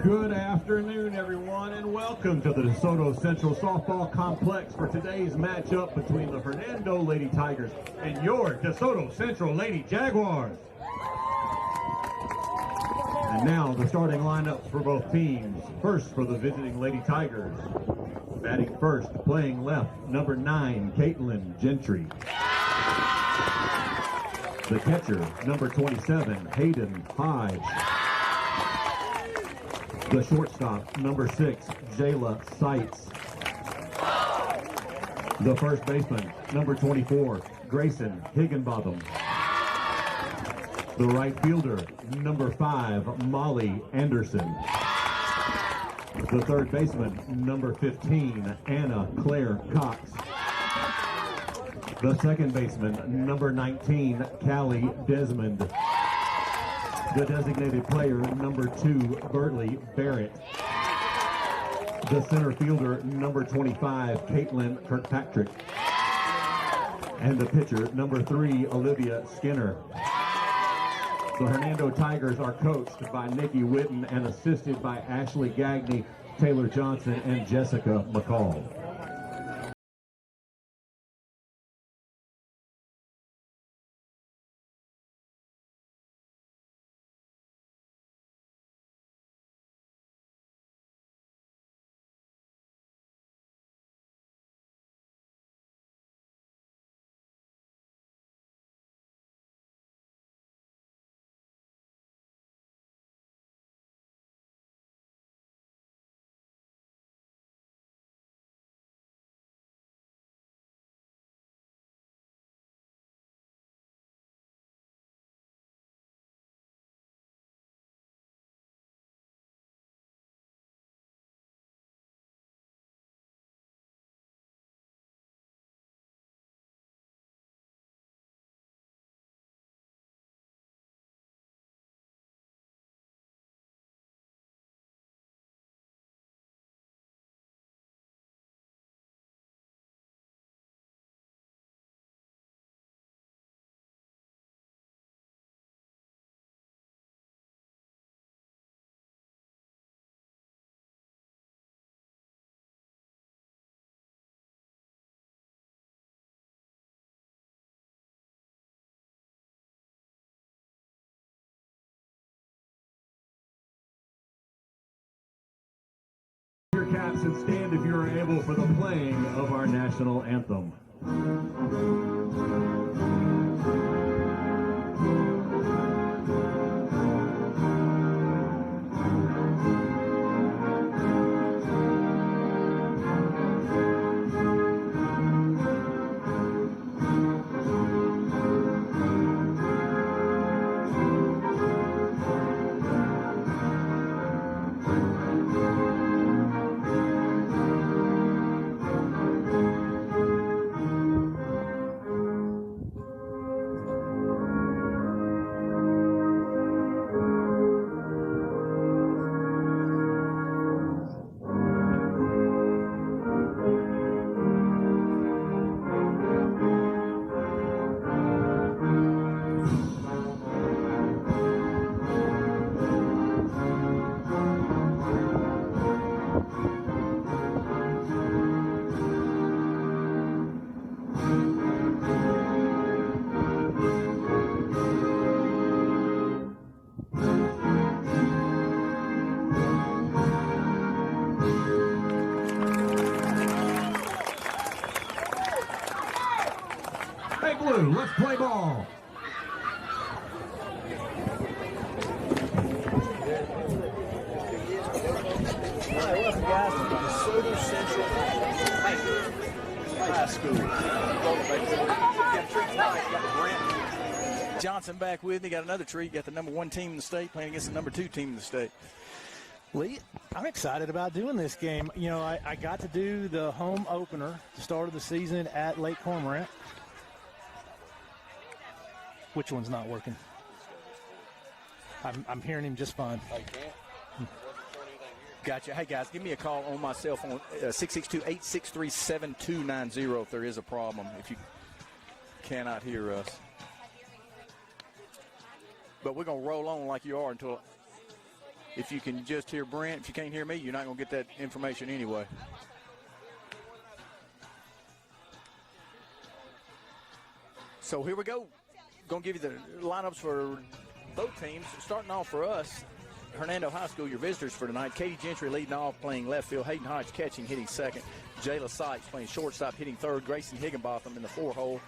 Good afternoon, everyone, and welcome to the Desoto Central Softball Complex for today's matchup between the Hernando Lady Tigers and your Desoto Central Lady Jaguars. And now the starting lineups for both teams. First for the visiting Lady Tigers. Batting first, playing left, number 9, Caitlin Gentry. The catcher, number 27, Hayden Hodge. The shortstop, number 6, Jayla Seitz. The first baseman, number 24, Grayson Higginbotham. The right fielder, number 5, Molly Anderson. The third baseman, number 15, Anna Claire Cox. The second baseman, number 19, Callie Desmond. The designated player, number 2, Bertley Barrett. The center fielder, number 25, Caitlin Kirkpatrick. And the pitcher, number 3, Olivia Skinner. The Hernando Tigers are coached by Nikki Witten and assisted by Ashley Gagney, Taylor Johnson, and Jessica McCall. Your caps and stand if you are able for the playing of our national anthem. Hey, Blue, let's play ball. Hi, welcome guys to Desoto Central High School. Got a treat tonight. Got the Brent Johnson back with me. Got another treat. Got the number 1 team in the state playing against the number 2 team in the state. Lee, I'm excited about doing this game. You know, I got to do the home opener, the start of the season at Lake Cormorant. Which one's not working? I'm hearing him just fine. Oh, you can't? Gotcha. Hey, guys, give me a call on my cell phone, 662-863-7290 if there is a problem, if you cannot hear us. But we're going to roll on like you are until if you can just hear Brent. If you can't hear me, you're not going to get that information anyway. So here we go. Going to give you the lineups for both teams. Starting off for us, Hernando High School, your visitors for tonight. Katie Gentry leading off, playing left field. Hayden Hodge catching, hitting second. Jayla Sykes playing shortstop, hitting third. Grayson Higginbotham in the 4-hole.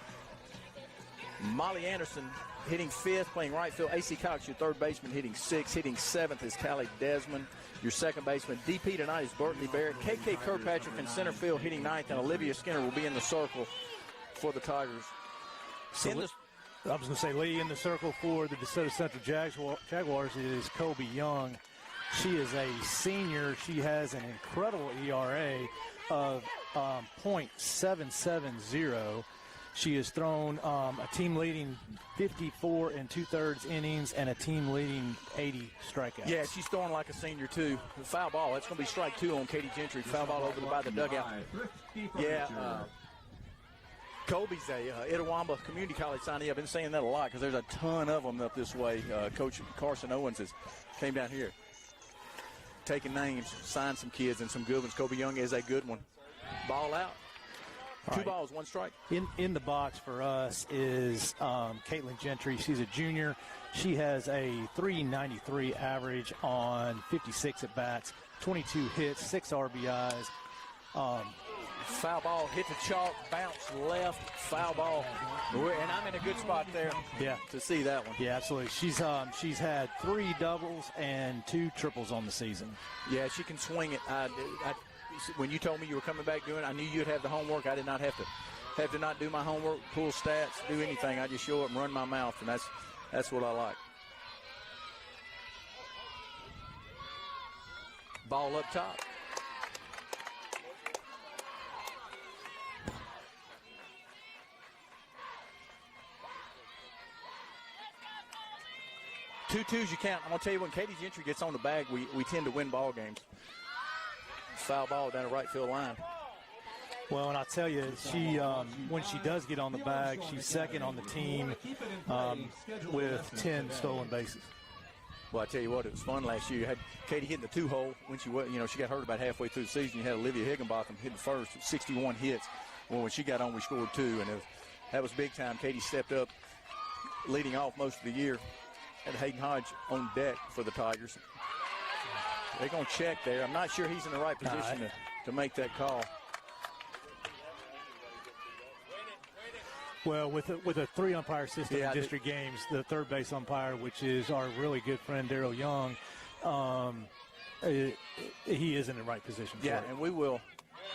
Molly Anderson hitting fifth, playing right field. A.C. Cox, your third baseman, hitting sixth. Hitting seventh is Callie Desmond, your second baseman. DP tonight is Bertley Barrett. K.K. Kirkpatrick in center field, hitting ninth. And Olivia Skinner will be in the circle for the Tigers. So I was going to say, Lee, in the circle for the DeSoto Central Jaguars is Kobe Young. She is a senior. She has an incredible ERA of .770. She has thrown a team-leading 54 2/3 innings and a team-leading 80 strikeouts. Yeah, she's throwing like a senior, too. Foul ball. That's going to be strike two on Katie Gentry. Foul ball over by the dugout. Yeah, Colby's a Itawamba Community College signee. I've been saying that a lot because there's a ton of them up this way. Coach Carson Owens came down here, taking names, signed some kids and some good ones. Kobe Young is a good one. Ball out. Two balls, one strike. In the box for us is Caitlin Gentry. She's a junior. She has a .393 average on 56 at-bats, 22 hits, 6 RBIs. Foul ball, hit the chalk, bounce left, foul ball. And I'm in a good spot there to see that one. Yeah, absolutely. She's had 3 doubles and 2 triples on the season. Yeah, she can swing it. When you told me you were coming back doing it, I knew you'd have the homework. I did not have to not do my homework, pull stats, do anything. I just show up and run my mouth, and that's what I like. Ball up top. Two twos you count. I'm going to tell you, when Katie Gentry gets on the bag, we tend to win ball games. Foul ball down the right field line. Well, and I'll tell you, she when she does get on the bag, she's second on the team with 10 stolen bases. Well, I tell you what, it was fun last year. You had Katie hitting the 2-hole when she got hurt about halfway through the season. You had Olivia Higginbotham hitting first, 61 hits. Well, when she got on, we scored 2, and that was big time. Katie stepped up, leading off most of the year. Had Hayden Hodge on deck for the Tigers. They're going to check there. I'm not sure he's in the right position to make that call. Well, with a 3-umpire system in district games, the third base umpire, which is our really good friend Daryl Young, he is in the right position. Yeah, and we will.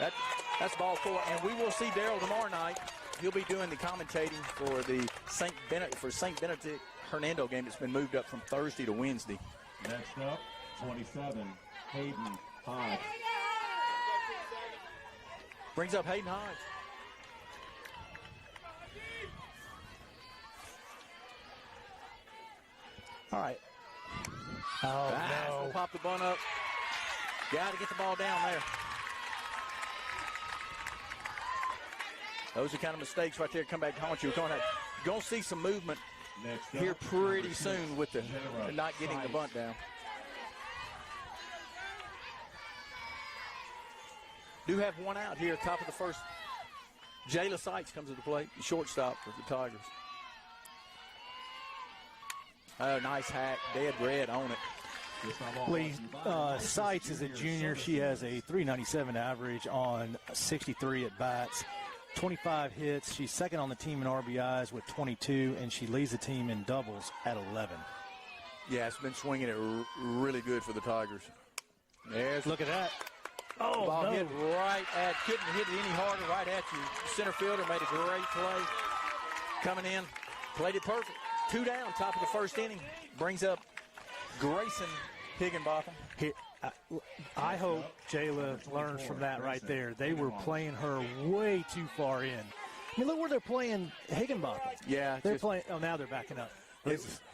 That's ball 4, and we will see Daryl tomorrow night. He'll be doing the commentating for the St. Benedict Hernando game that's been moved up from Thursday to Wednesday. Next up, 27, Hayden Hodge. Brings up Hayden Hodge. All right. Oh, no. We'll pop the bunt up. Got to get the ball down there. Those are kind of mistakes right there. Come back to haunt you. We're going to see some movement here pretty soon with the not getting the bunt down. Do have one out here, top of the first. Jayla Sykes comes to the plate, the shortstop for the Tigers. Oh, nice hack, dead red on it. Lee, Seitz is a junior. She has a .397 average on 63 at-bats, 25 hits. She's second on the team in RBIs with 22, and she leads the team in doubles at 11. Yeah, it's been swinging it really good for the Tigers. Look at that. Oh, ball no. hit right at, couldn't hit it any harder, right at you. Center fielder made a great play. Coming in, played it perfect. 2 down, top of the first inning. Brings up Grayson Higginbotham. I hope Jayla learns from that right there. They were playing her way too far in. I mean, look where they're playing Higginbotham. Yeah. They're playing, now they're backing up.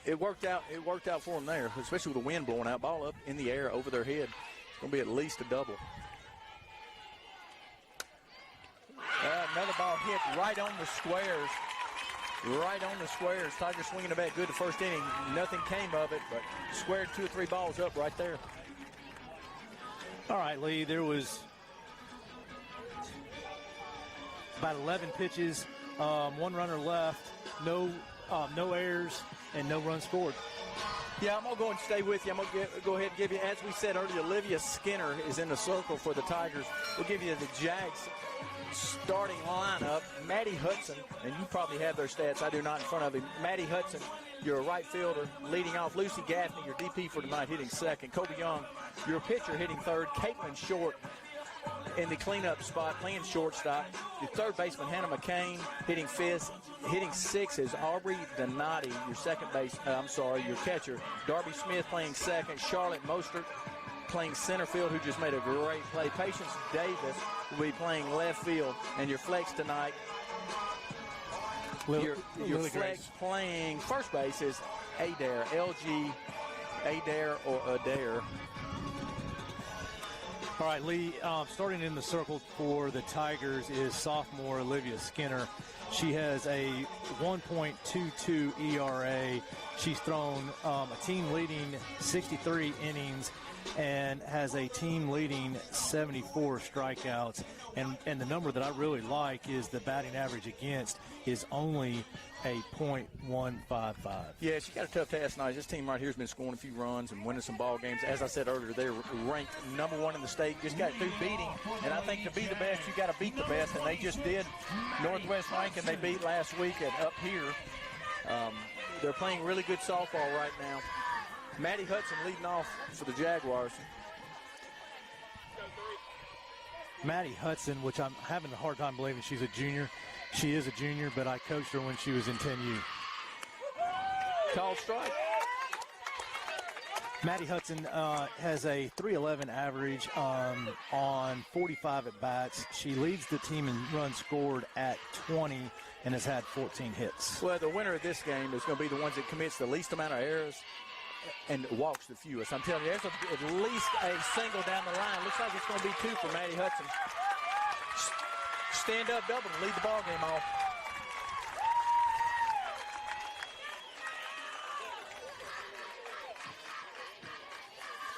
It worked out. It worked out for them there, especially with the wind blowing out. Ball up in the air over their head. It's going to be at least a double. Another ball hit right on the squares. right on the squares. Tigers swinging the bat good the first inning. Nothing came of it, but squared 2 or 3 balls up right there. All right, Lee, there was about 11 pitches, 1 runner left, no errors, and no runs scored. Yeah, I'm going to go and stay with you. I'm going to go ahead and give you, as we said earlier, Olivia Skinner is in the circle for the Tigers. We'll give you the Jags starting lineup. Maddie Hudson, and you probably have their stats. I do not in front of him. Maddie Hudson, your right fielder, leading off. Lucy Gaffney, your DP for tonight, hitting second. Kobe Young, your pitcher, hitting third. Caitlin Short in the cleanup spot, playing shortstop. Your third baseman, Hannah McCain, hitting fifth. Hitting sixth is Aubrey Donati, your catcher. Darby Smith playing second. Charlotte Mostert playing center field, who just made a great play. Patience Davis will be playing left field. And your flex tonight, your flex playing first base is Adair, LG Adair or Adair. All right, Lee, starting in the circle for the Tigers is sophomore Olivia Skinner. She has a 1.22 ERA. She's thrown a team-leading 63 innings and has a team-leading 74 strikeouts. And the number that I really like is the batting average against is only a .155. Yeah, she got a tough task tonight. This team right here has been scoring a few runs and winning some ball games. As I said earlier, they're ranked #1 in the state. Just got through beating. And I think to be the best, you got to beat the best. And they just did. Northwest Rankin they beat last week up here. They're playing really good softball right now. Maddie Hudson leading off for the Jaguars. Maddie Hudson, which I'm having a hard time believing she's a junior. She is a junior, but I coached her when she was in 10U. Called strike. Maddie Hudson has a .311 average on 45 at-bats. She leads the team in runs scored at 20 and has had 14 hits. Well, the winner of this game is going to be the ones that commits the least amount of errors and walks the fewest. I'm telling you, there's at least a single down the line. Looks like it's going to be 2 for Maddie Hudson. Stand-up double to lead the ball game off.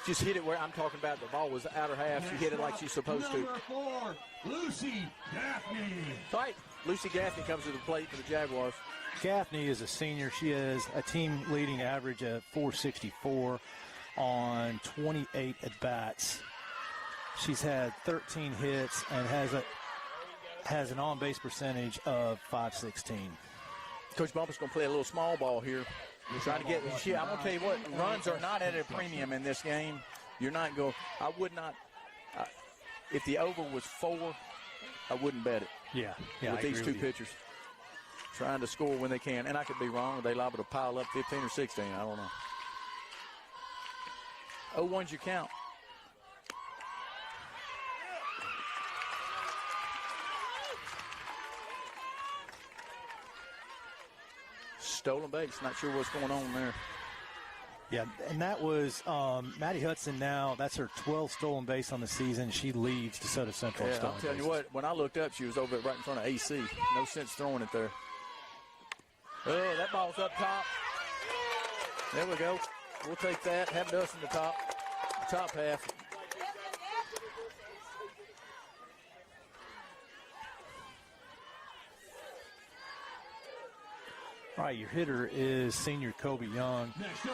Just hit it where I'm talking about. The ball was outer half. She hit it like she's supposed to. Number 4, Lucy Gaffney. Right. Lucy Gaffney comes to the plate for the Jaguars. Gaffney is a senior. She has a team-leading average of .464 on 28 at-bats. She's had 13 hits and has an on-base percentage of .516. Coach Bumpus going to play a little small ball here. Trying to get, I'm going to tell you what, runs are not at a premium in this game. You're not going, I would not, if the over was 4, I wouldn't bet it. Yeah, with these two pitchers. Trying to score when they can. And I could be wrong. They liable to pile up 15 or 16. I don't know. 0-1's your count. Stolen base. Not sure what's going on there. Yeah, and that was Maddie Hudson now. That's her 12th stolen base on the season. She leads DeSoto Central. Yeah, I'm telling you what, when I looked up, she was over right in front of AC. No sense throwing it there. Oh, that ball's up top. There we go. We'll take that. Have us in the top half. All right, your hitter is senior Kobe Young.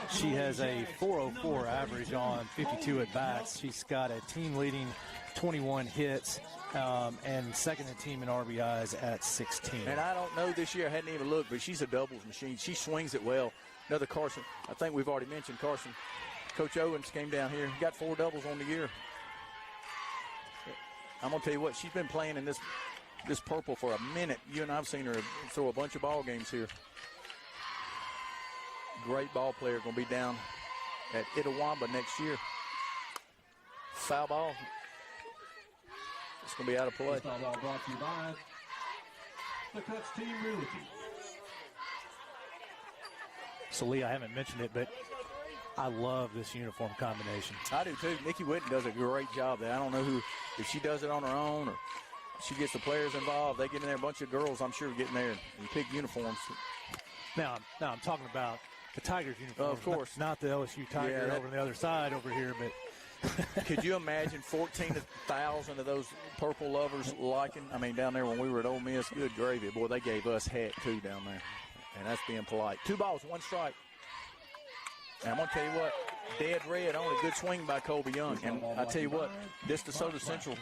She has a .404 average on 52 at-bats. She's got a team-leading 21 hits and second in the team in RBIs at 16. And I don't know this year, I hadn't even looked, but she's a doubles machine. She swings it well. Another Carson. I think we've already mentioned Carson. Coach Owens came down here. Got 4 doubles on the year. I'm going to tell you what, she's been playing in this purple for a minute. You and I've seen her throw a bunch of ball games here. Great ball player, going to be down at Itawamba next year. Foul ball. It's going to be out of play. Foul ball brought to you by the Cuts Team Realty. So, Lee, I haven't mentioned it, but I love this uniform combination. I do, too. Nikki Whitten does a great job there. I don't know if she does it on her own or She gets the players involved. They get in there. A bunch of girls, I'm sure, get in there and pick uniforms. Now I'm talking about the Tigers uniforms. Of course. Not the LSU Tiger over on the other side over here, but. Could you imagine 14,000 of those purple lovers down there when we were at Ole Miss? Good gravy. Boy, they gave us heck, too, down there. And that's being polite. 2 balls, 1 strike. And I'm going to tell you what, dead red, only good swing by Colby Young. And I tell you what, this DeSoto Central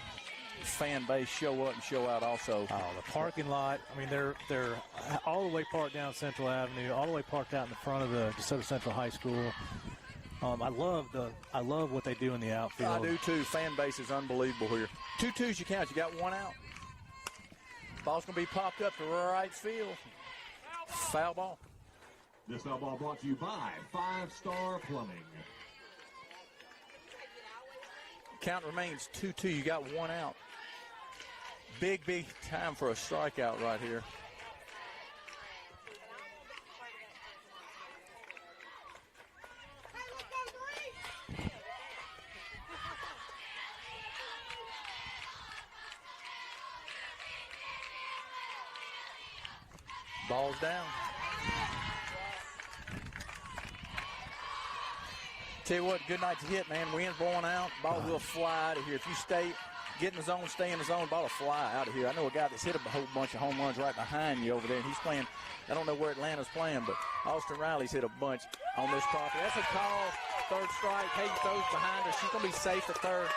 fan base show up and show out also. Oh, the parking lot. I mean, they're all the way parked down Central Avenue, all the way parked out in the front of the DeSoto Central High School. I love what they do in the outfield. I do too. Fan base is unbelievable here. 2-2s you count. You got 1 out. Ball's going to be popped up to right field. Foul ball. This foul ball brought to you by 5-Star Plumbing. Count remains 2-2. You got 1 out. Big time for a strikeout right here. Ball's down. Tell you what, good night to hit, man. Wind's blowing out. Ball will fly out of here. If you get in the zone, stay in the zone, ball will fly out of here. I know a guy that's hit a whole bunch of home runs right behind you over there, and he's playing. I don't know where Atlanta's playing, but Austin Riley's hit a bunch on this property. That's a call. 3rd strike. Hayden throws behind her. She's going to be safe for 3rd.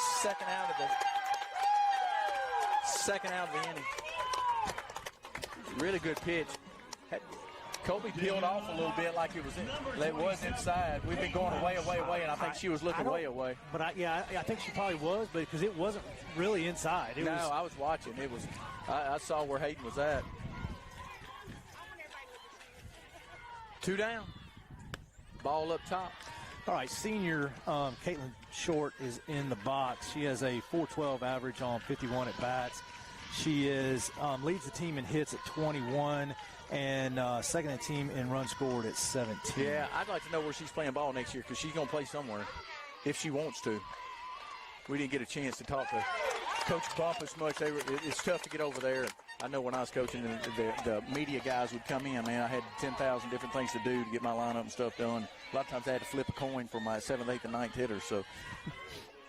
Second out of the inning. Really good pitch. Colby peeled off a little bit like it was inside. We've been going away, and I think she was looking way away. But I think she probably was, because it wasn't really inside. I was watching. I saw where Hayden was at. 2 down. Ball up top. All right, senior Caitlin Short is in the box. She has a .412 average on 51 at bats. She leads the team in hits at 21 and second in the team in runs scored at 17. Yeah, I'd like to know where she's playing ball next year, because she's going to play somewhere if she wants to. We didn't get a chance to talk to Coach Bumpus much. It's tough to get over there. I know when I was coaching, the media guys would come in, man. I had 10,000 different things to do to get my lineup and stuff done. A lot of times I had to flip a coin for my 7th, 8th, and 9th hitters, so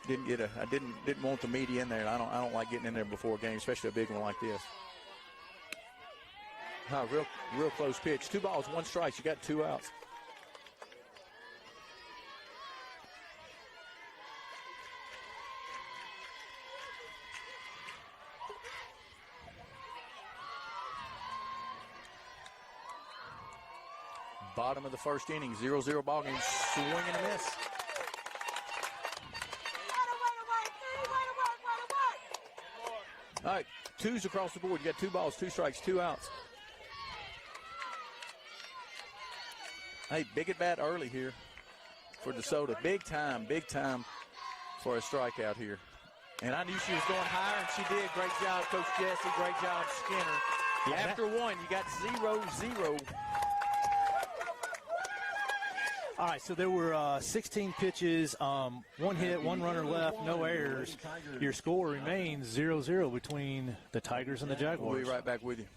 I didn't want the media in there. I don't like getting in there before a game, especially a big one like this. Real close pitch. 2 balls, 1 strike. You got 2 outs. Bottom of the 1st inning, 0-0 ball game. Swing and a miss. All right, 2s across the board. You got 2 balls, 2 strikes, 2 outs. Hey, big at bat early here for DeSoto. Big time for a strikeout here. And I knew she was going higher, and she did. Great job, Coach Jesse. Great job, Skinner. Yeah, after 1, you got 0-0. All right, so there were 16 pitches, 1 hit, 1 runner left, no errors. Your score remains 0-0 between the Tigers and the Jaguars. We'll be right back with you.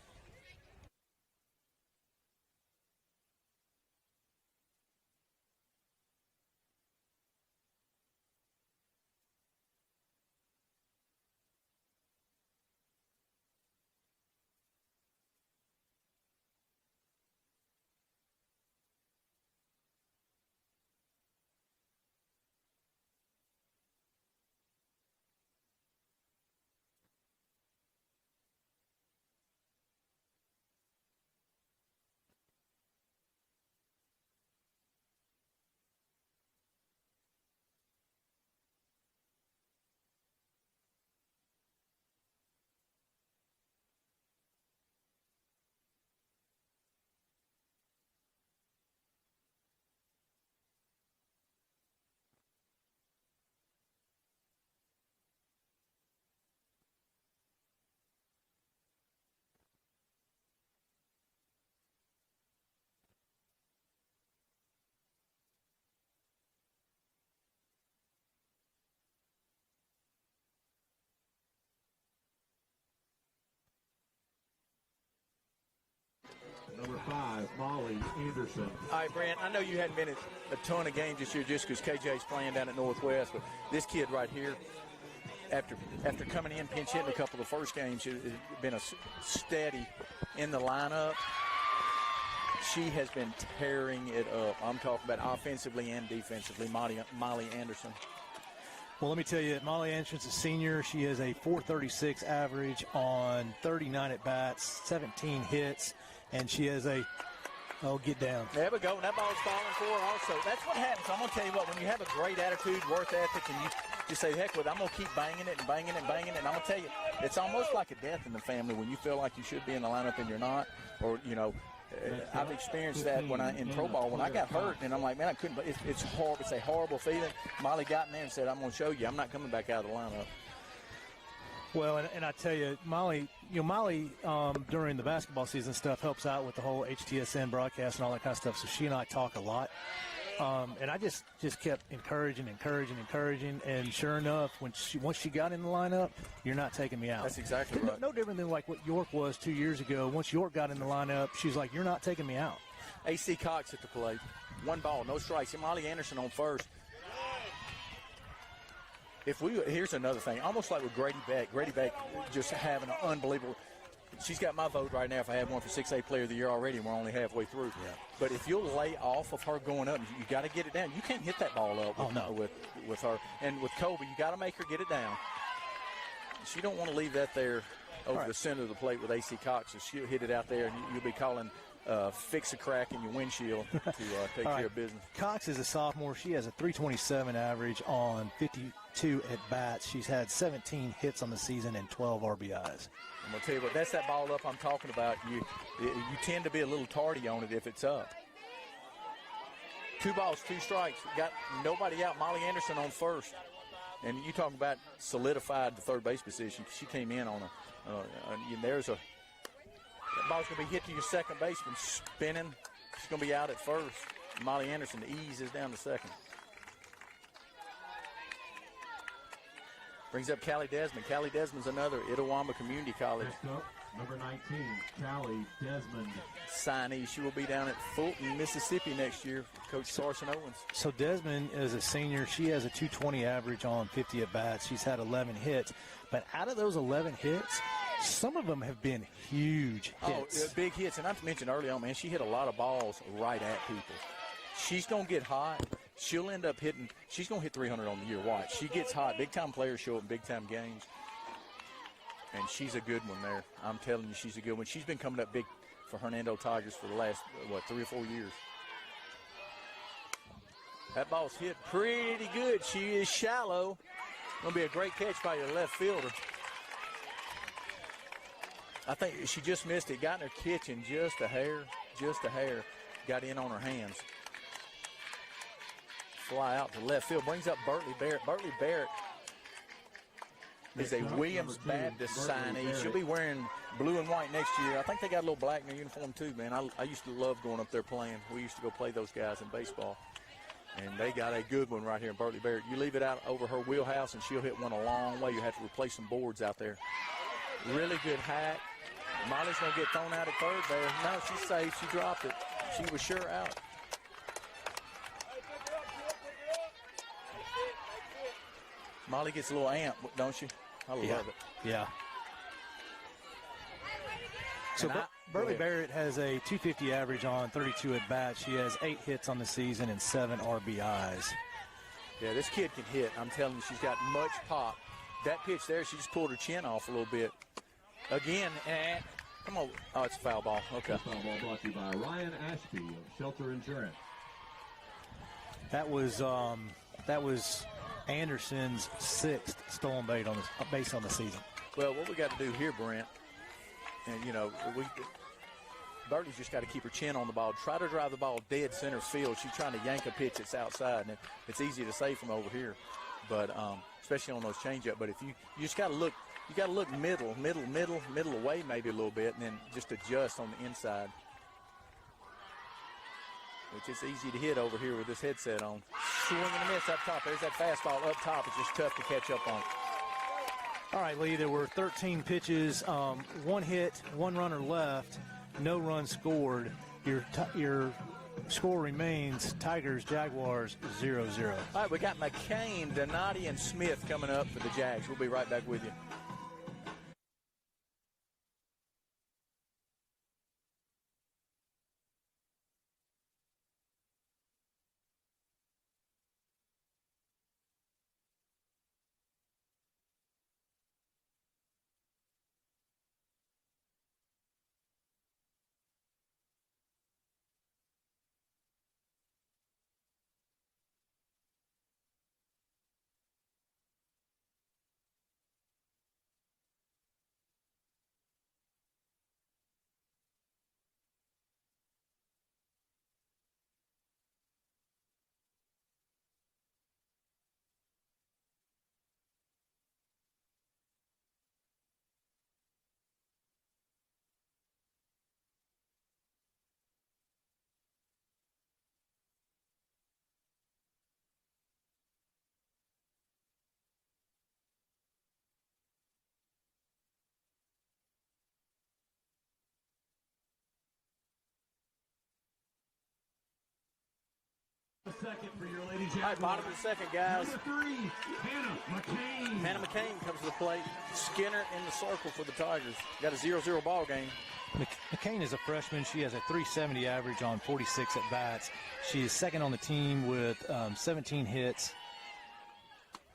Molly Anderson. All right, Brent, I know you hadn't been at a ton of games this year just because KJ's playing down at Northwest, but this kid right here, after coming in pinch hitting a couple of the first games, has been a steady in the lineup. She has been tearing it up. I'm talking about offensively and defensively, Molly Anderson. Well, let me tell you, Molly Anderson's a senior. She has a .436 average on 39 at-bats, 17 hits, and she has a get down. There we go. That ball's falling for her also. That's what happens. I'm going to tell you what, when you have a great attitude, work ethic, and you just say, heck with it, I'm going to keep banging it and banging it and banging it. And I'm going to tell you, it's almost like a death in the family when you feel like you should be in the lineup and you're not. Or, you know, I've experienced that when in pro ball when I got hurt, and I'm like, man, I couldn't. But it's horrible. It's a horrible feeling. Molly got in there and said, I'm going to show you. I'm not coming back out of the lineup. Well, and I tell you, Molly, during the basketball season stuff helps out with the whole HTSN broadcast and all that kind of stuff. So she and I talk a lot. And I just kept encouraging. And sure enough, once she got in the lineup, you're not taking me out. That's exactly right. No different than like what York was 2 years ago. Once York got in the lineup, she's like, you're not taking me out. AC Cox at the plate. One ball, no strikes. And Molly Anderson on first. Here's another thing, almost like with Grady Beck just having an unbelievable. She's got my vote right now if I had one for 6A Player of the Year already, and we're only halfway through. Yeah. But if you'll lay off of her going up, you got to get it down. You can't hit that ball up with her. And with Kobe, you got to make her get it down. She don't want to leave that there over the center of the plate with AC Cox, so she'll hit it out there, and you'll be calling fix a crack in your windshield to take care of business. Cox is a sophomore. She has a .327 average on 52 at-bats. She's had 17 hits on the season and 12 RBIs. I'm going to tell you what, that's that ball up I'm talking about. You tend to be a little tardy on it if it's up. 2 balls, 2 strikes. Got nobody out. Molly Anderson on first. And you talking about solidified the third base position. She came in on there's a that ball's going to be hit to your second baseman, spinning. She's going to be out at first. Molly Anderson eases down to second. Brings up Callie Desmond. Callie Desmond's another Itawamba Community College. Next up, number 19, Callie Desmond. Signee. She will be down at Fulton, Mississippi next year. Coach Carson Owens. So Desmond is a senior. She has a .220 average on 50 at-bats. She's had 11 hits. But out of those 11 hits, some of them have been huge hits. Big hits. And I mentioned early on, man, she hit a lot of balls right at people. She's going to get hot. She'll end up hitting – she's going to hit 300 on the year. Watch. She gets hot. Big-time players show up in big-time games. And she's a good one there. I'm telling you, she's a good one. She's been coming up big for Hernando Tigers for the last, 3 or 4 years. That ball's hit pretty good. She is shallow. Going to be a great catch by your left fielder. I think she just missed it. Got in her kitchen just a hair. Got in on her hands. Fly out to left field. Brings up Bertley Barrett. Bertley Barrett is a Williams Baptist signee. She'll be wearing blue and white next year. I think they got a little black in their uniform too, man. I used to love going up there playing. We used to go play those guys in baseball. And they got a good one right here in Bertley Barrett. You leave it out over her wheelhouse, and she'll hit one a long way. You have to replace some boards out there. Really good hack. Molly's going to get thrown out at third there. No, she's safe. She dropped it. She was sure out. Molly gets a little amp, don't she? I love it. Yeah. So Bertley Barrett has a .250 average on 32 at-bats. She has 8 hits on the season and 7 RBIs. Yeah, this kid can hit. I'm telling you, she's got much pop. That pitch there, she just pulled her chin off a little bit. Again, come on. Oh, it's a foul ball. Okay. Foul ball brought to you by Ryan Ashby of Shelter Insurance. That was Anderson's 6th stolen base on the season. Well, what we got to do here, Brent, and Bertley's just got to keep her chin on the ball. Try to drive the ball dead center field. She's trying to yank a pitch that's outside, and it's easy to say from over here, but especially on those changeup. But if you just got to look, you got to look middle away maybe a little bit, and then just adjust on the inside. Which is easy to hit over here with this headset on. Swing and a miss up top. There's that fastball up top. It's just tough to catch up on. All right, Lee, there were 13 pitches, 1 hit, 1 runner left, no run scored. Your score remains Tigers-Jaguars 0-0. All right, we got McCain, Donati, and Smith coming up for the Jags. We'll be right back with you. Second for your Lady Jaguars. All right, bottom of the second, guys. Number 3, Hannah McCain. Hannah McCain comes to the plate. Skinner in the circle for the Tigers. Got a 0-0 ball game. McCain is a freshman. She has a 370 average on 46 at-bats. She is second on the team with 17 hits.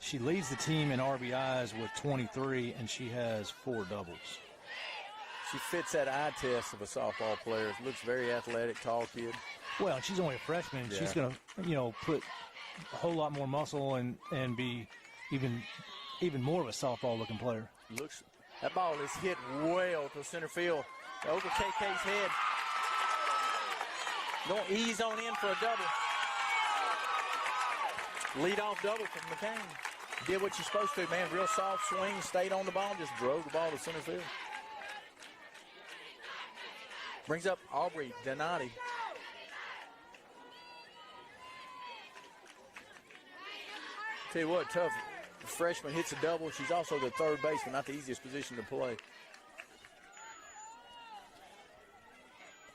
She leads the team in RBIs with 23, and she has 4 doubles. She fits that eye test of a softball player. Looks very athletic, tall kid. Well, and she's only a freshman. Yeah. She's going to, put a whole lot more muscle and be even more of a softball-looking player. That ball is hit well to center field. Over KK's head. Going to ease on in for a double. Lead-off double from McCain. Did what you're supposed to, man. Real soft swing, stayed on the ball, just drove the ball to center field. Brings up Aubrey Donati. Tell you what, tough. The freshman hits a double. She's also the third baseman, not the easiest position to play.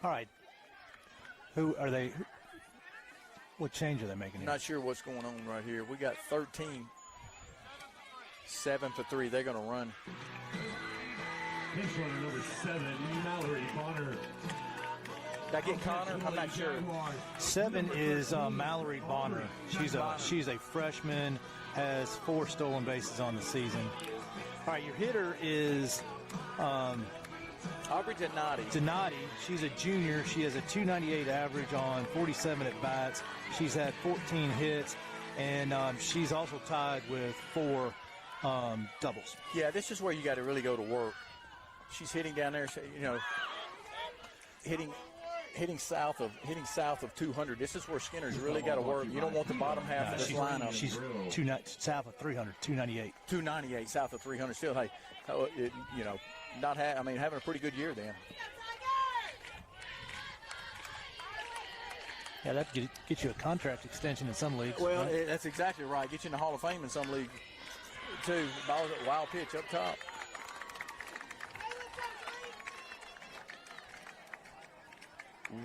All right. Who are they? What change are they making here? Not sure what's going on right here. We got 13. 7 for 3. They're going to run. This runner, number 7, Mallory Bonner. Did I get Connor? I'm not sure. 7 is Mallory Bonner. She's a freshman, has 4 stolen bases on the season. All right, your hitter is Aubrey Donati. Donati. She's a junior. She has a 298 average on 47 at bats. She's had 14 hits, and she's also tied with 4 doubles. Yeah, this is where you got to really go to work. She's hitting down there, hitting south of 200. This is where Skinner's really got to work. You don't want the bottom half of this lineup. She's south of 300, 298. 298 south of 300. Still, hey, having a pretty good year then. Yeah, that get you a contract extension in some leagues. Well, right? that's exactly right. Get you in the Hall of Fame in some leagues too. Ball's a wild pitch up top.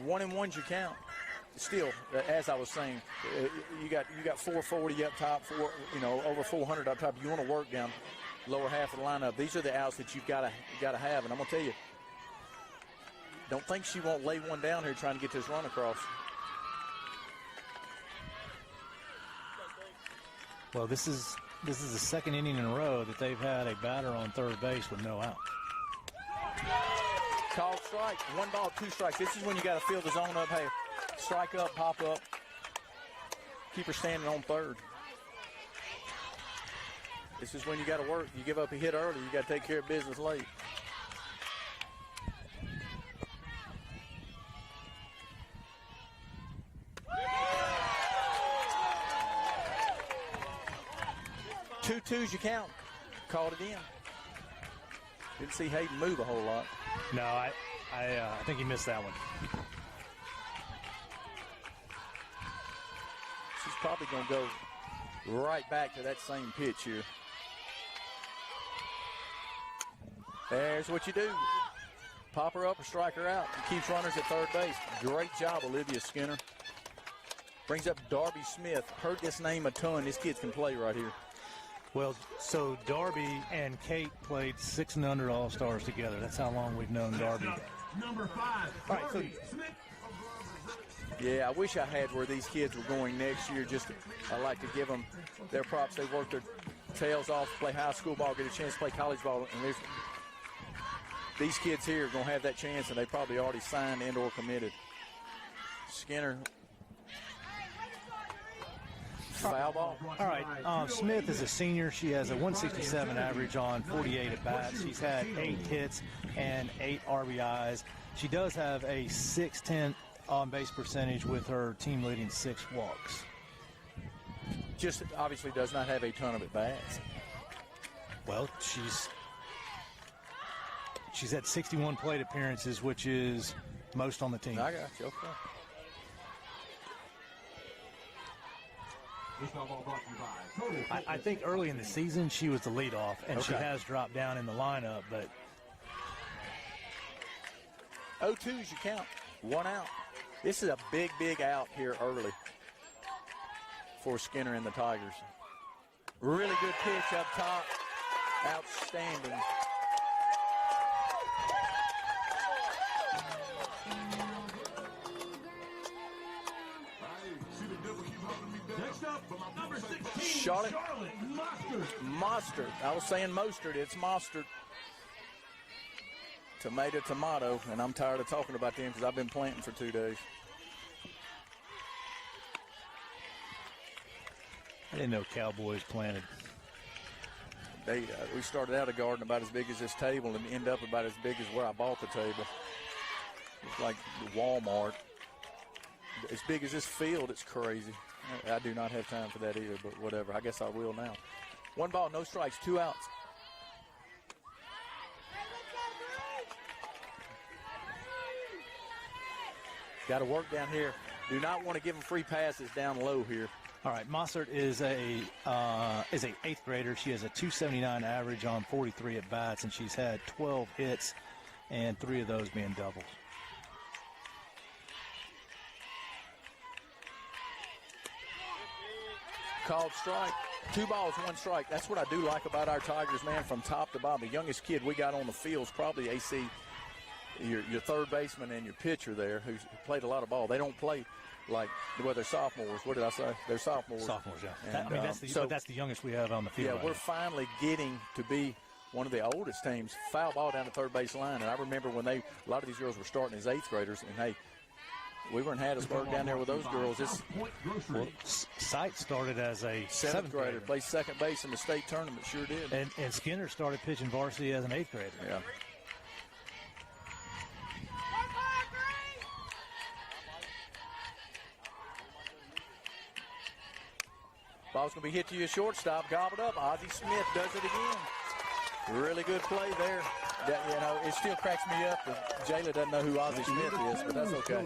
One and one's your count. Still, as I was saying, you got 440 up top, over 400 up top. You want to work down lower half of the lineup. These are the outs that you've got to have. And I'm gonna tell you, don't think she won't lay one down here trying to get this run across. Well, this is the second inning in a row that they've had a batter on third base with no out. Called strike. 1 ball, 2 strikes. This is when you got to fill the zone up. Hey, strike up, pop up. Keep her standing on third. This is when you got to work. You give up a hit early, you got to take care of business late. Two twos you count. Called it in. Didn't see Hayden move a whole lot. No, I think he missed that one. She's probably going to go right back to that same pitch here. There's what you do. pop her up or strike her out. And keeps runners at third base. Great job, Olivia Skinner. Brings up Darby Smith. Heard this name a ton. This kid can play right here. Well, so Darby and Kate played 6 and under All-Stars together. That's how long we've known Darby. Number 5, All right, so yeah, I wish I had where these kids were going next year. I like to give them their props. They work their tails off, play high school ball, get a chance to play college ball. And these kids here are going to have that chance, and they probably already signed and or committed. Skinner. Foul ball. All right, Smith is a senior. She has a 167 average on 48 at bats. She's had 8 hits and 8 RBIs. She does have a .610 on-base percentage with her team leading 6 walks. Just obviously does not have a ton of at-bats. Well, she's had 61 plate appearances, which is most on the team. I got you. Okay. I think early in the season she was the leadoff, and she has dropped down in the lineup, but 0-2s you count. 1 out. This is a big, big out here early for Skinner and the Tigers. Really good pitch up top. Outstanding. Next up, number 16, Charlotte Mostert. Mostert. I was saying Mostert. It's Mostert. Tomato, and I'm tired of talking about them because I've been planting for 2 days. I didn't know Cowboys planted. We started out a garden about as big as this table and end up about as big as where I bought the table. It's like Walmart. As big as this field, it's crazy. I do not have time for that either, but whatever. I guess I will now. 1 ball, no strikes, 2 outs. Got to work down here. Do not want to give them free passes down low here. All right, Mossert is a 8th grader. She has a 279 average on 43 at bats, and she's had 12 hits, and 3 of those being doubles. Called strike. 2 balls, 1 strike. That's what I do like about our Tigers, man, from top to bottom. The youngest kid we got on the field is probably AC. Your third baseman and your pitcher there who played a lot of ball. They don't play like, well, they're sophomores. What did I say? They're sophomores. Sophomores, yeah. And, but that's the youngest we have on the field. Yeah, right we're now. finally getting to be one of the oldest teams. Foul ball down the third base line. And I remember when a lot of these girls were starting as 8th graders. And, hey, we were in Hattiesburg down there with those girls. Sight started as a 7th grader. Played second base in the state tournament. Sure did. And Skinner started pitching varsity as an 8th grader. Yeah. Ball's going to be hit to your shortstop. Gobbled up. Ozzie Smith does it again. Really good play there. It still cracks me up that Jayla doesn't know who Ozzie Smith is, but that's okay.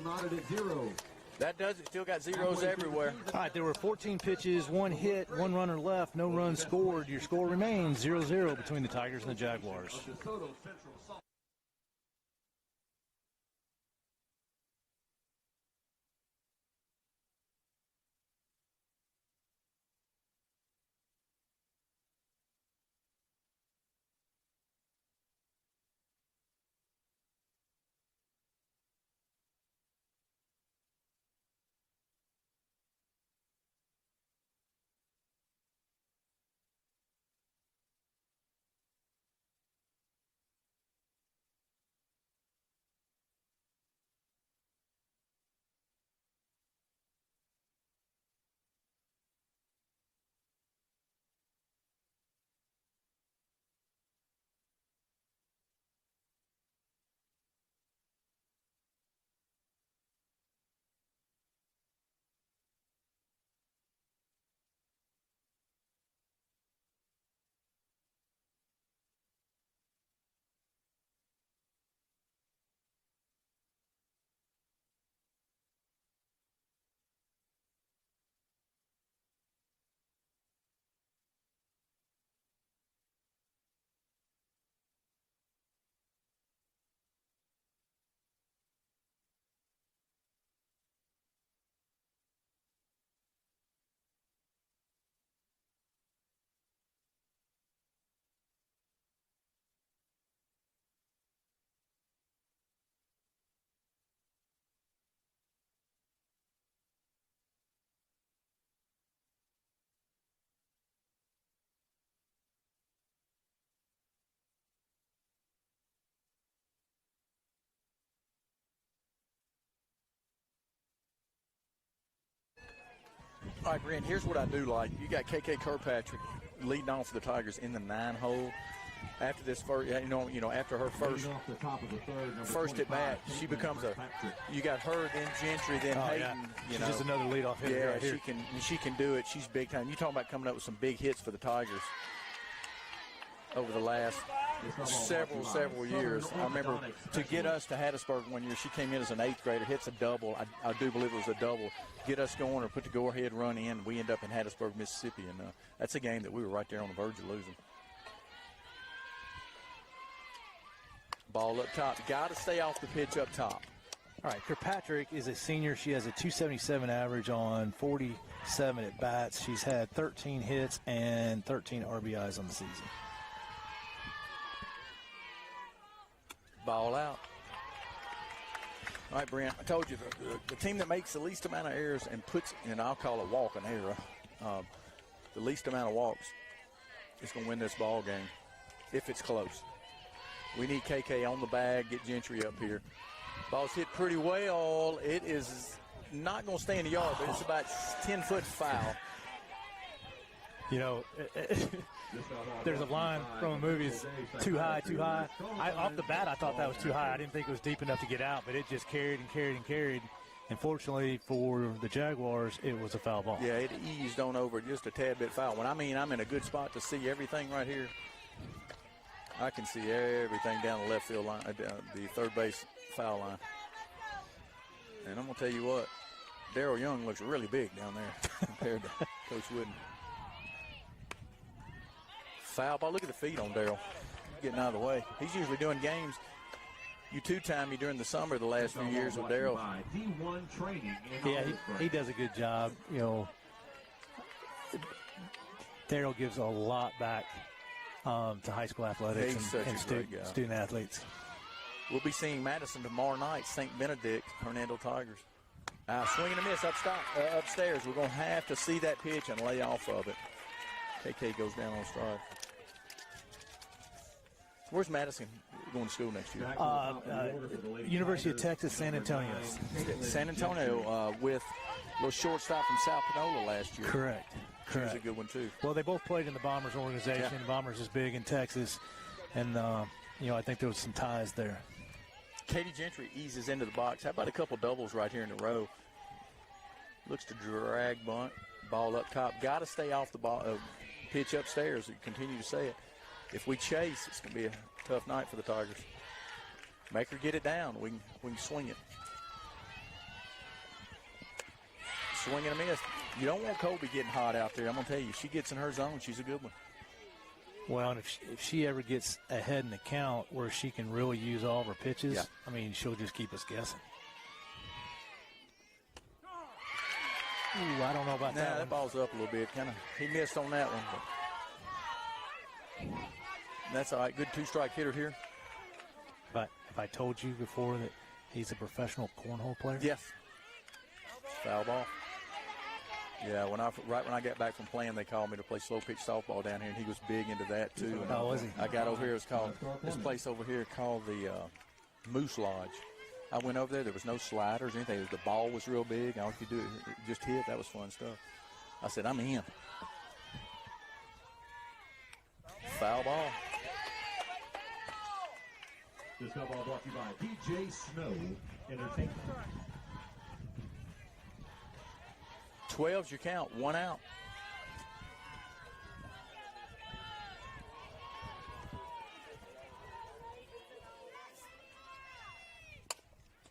That does it. Still got zeros everywhere. All right, there were 14 pitches, 1 hit, 1 runner left, no runs scored. Your score remains 0-0 between the Tigers and the Jaguars. All right, Brent, here's what I do like. You got KK Kirkpatrick leading off for the Tigers in the 9-hole. After this first, after her first at bat, she becomes you got her, then Gentry, then Hayden. She's just another leadoff hitter. Yeah, right here. she can do it. She's big time. You talking about coming up with some big hits for the Tigers over the last several years. I remember to get us to Hattiesburg one year, she came in as an 8th grader, hits a double. I do believe it was a double. Get us going or put the go-ahead run in. We end up in Hattiesburg, Mississippi, and that's a game that we were right there on the verge of losing. Ball up top. Got to stay off the pitch up top. All right, Kirkpatrick is a senior. She has a 277 average on 47 at bats. She's had 13 hits and 13 RBIs on the season. Ball out. All right, Brent, I told you the team that makes the least amount of errors and puts, and I'll call a walk an error, the least amount of walks is going to win this ball game if it's close. We need KK on the bag, get Gentry up here. Ball's hit pretty well. It is not going to stay in the yard, but it's about 10-foot foul. You know, there's a line from a movie, it's too high, too high. Off the bat, I thought that was too high. I didn't think it was deep enough to get out, but it just carried and carried and carried. And fortunately for the Jaguars, it was a foul ball. Yeah, it eased on over just a tad bit foul. When I mean I'm in a good spot to see everything right here, I can see everything down the left field line, the third base foul line. And I'm going to tell you what, Darryl Young looks really big down there compared to Coach Wooden. Foul ball. Look at the feet on Darryl getting out of the way. He's usually doing games. You two-time me during the summer the last few years with Darryl. Yeah, he does a good job. You know, Darryl gives a lot back to high school athletics and student athletes. We'll be seeing Madison tomorrow night, St. Benedict, Hernando Tigers. Swing and a miss upstairs. We're going to have to see that pitch and lay off of it. KK goes down on stride. Where's Madison going to school next year? University of Texas, San Antonio. San Antonio with a little shortstop from South Panola last year. Correct. She was a good one, too. Well, they both played in the Bombers organization. Yeah. Bombers is big in Texas. And, I think there was some ties there. Katie Gentry eases into the box. How about a couple doubles right here in a row? Looks to drag bunt. Ball up top. Got to stay off the ball. Pitch upstairs. You continue to say it. If we chase, it's going to be a tough night for the Tigers. Make her get it down. We can swing it. Swing and a miss. You don't want Colby getting hot out there. I'm going to tell you, she gets in her zone, she's a good one. Well, and if she ever gets ahead in the count where she can really use all of her pitches, yeah. I mean, she'll just keep us guessing. Ooh, I don't know about that. That ball's up a little bit. He missed on that one. But that's all right. Good two-strike hitter here. But if I told you before that he's a professional cornhole player? Yes. Foul ball. Yeah, right when I got back from playing, they called me to play slow pitch softball down here, and he was big into that too. And was he? I got over here. It's called this place over here called the Moose Lodge. I went over there. There was no sliders or anything. The ball was real big. All you could do just hit. That was fun stuff. I said, I'm in. Foul ball. This foul ball brought to you by DJ Snow Entertainment. 12's your count. 1 out.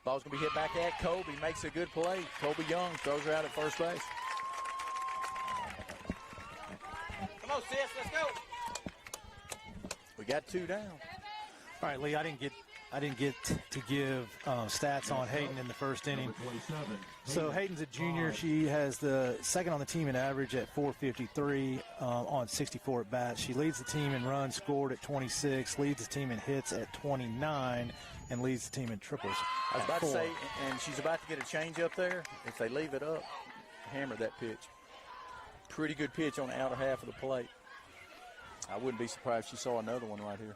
Ball's going to be hit back at Colby. Makes a good play. Colby Young throws her out at first base. Come on, sis. Let's go. We got 2 down. All right, Lee, I didn't get to give stats on Hayden in the first inning. So Hayden's a junior. She has the second on the team in average at 453 on 64 at bats. She leads the team in runs scored at 26, leads the team in hits at 29, and leads the team in triples. I was about to say, and she's about to get a change up there. If they leave it up, hammer that pitch. Pretty good pitch on the outer half of the plate. I wouldn't be surprised if she saw another one right here.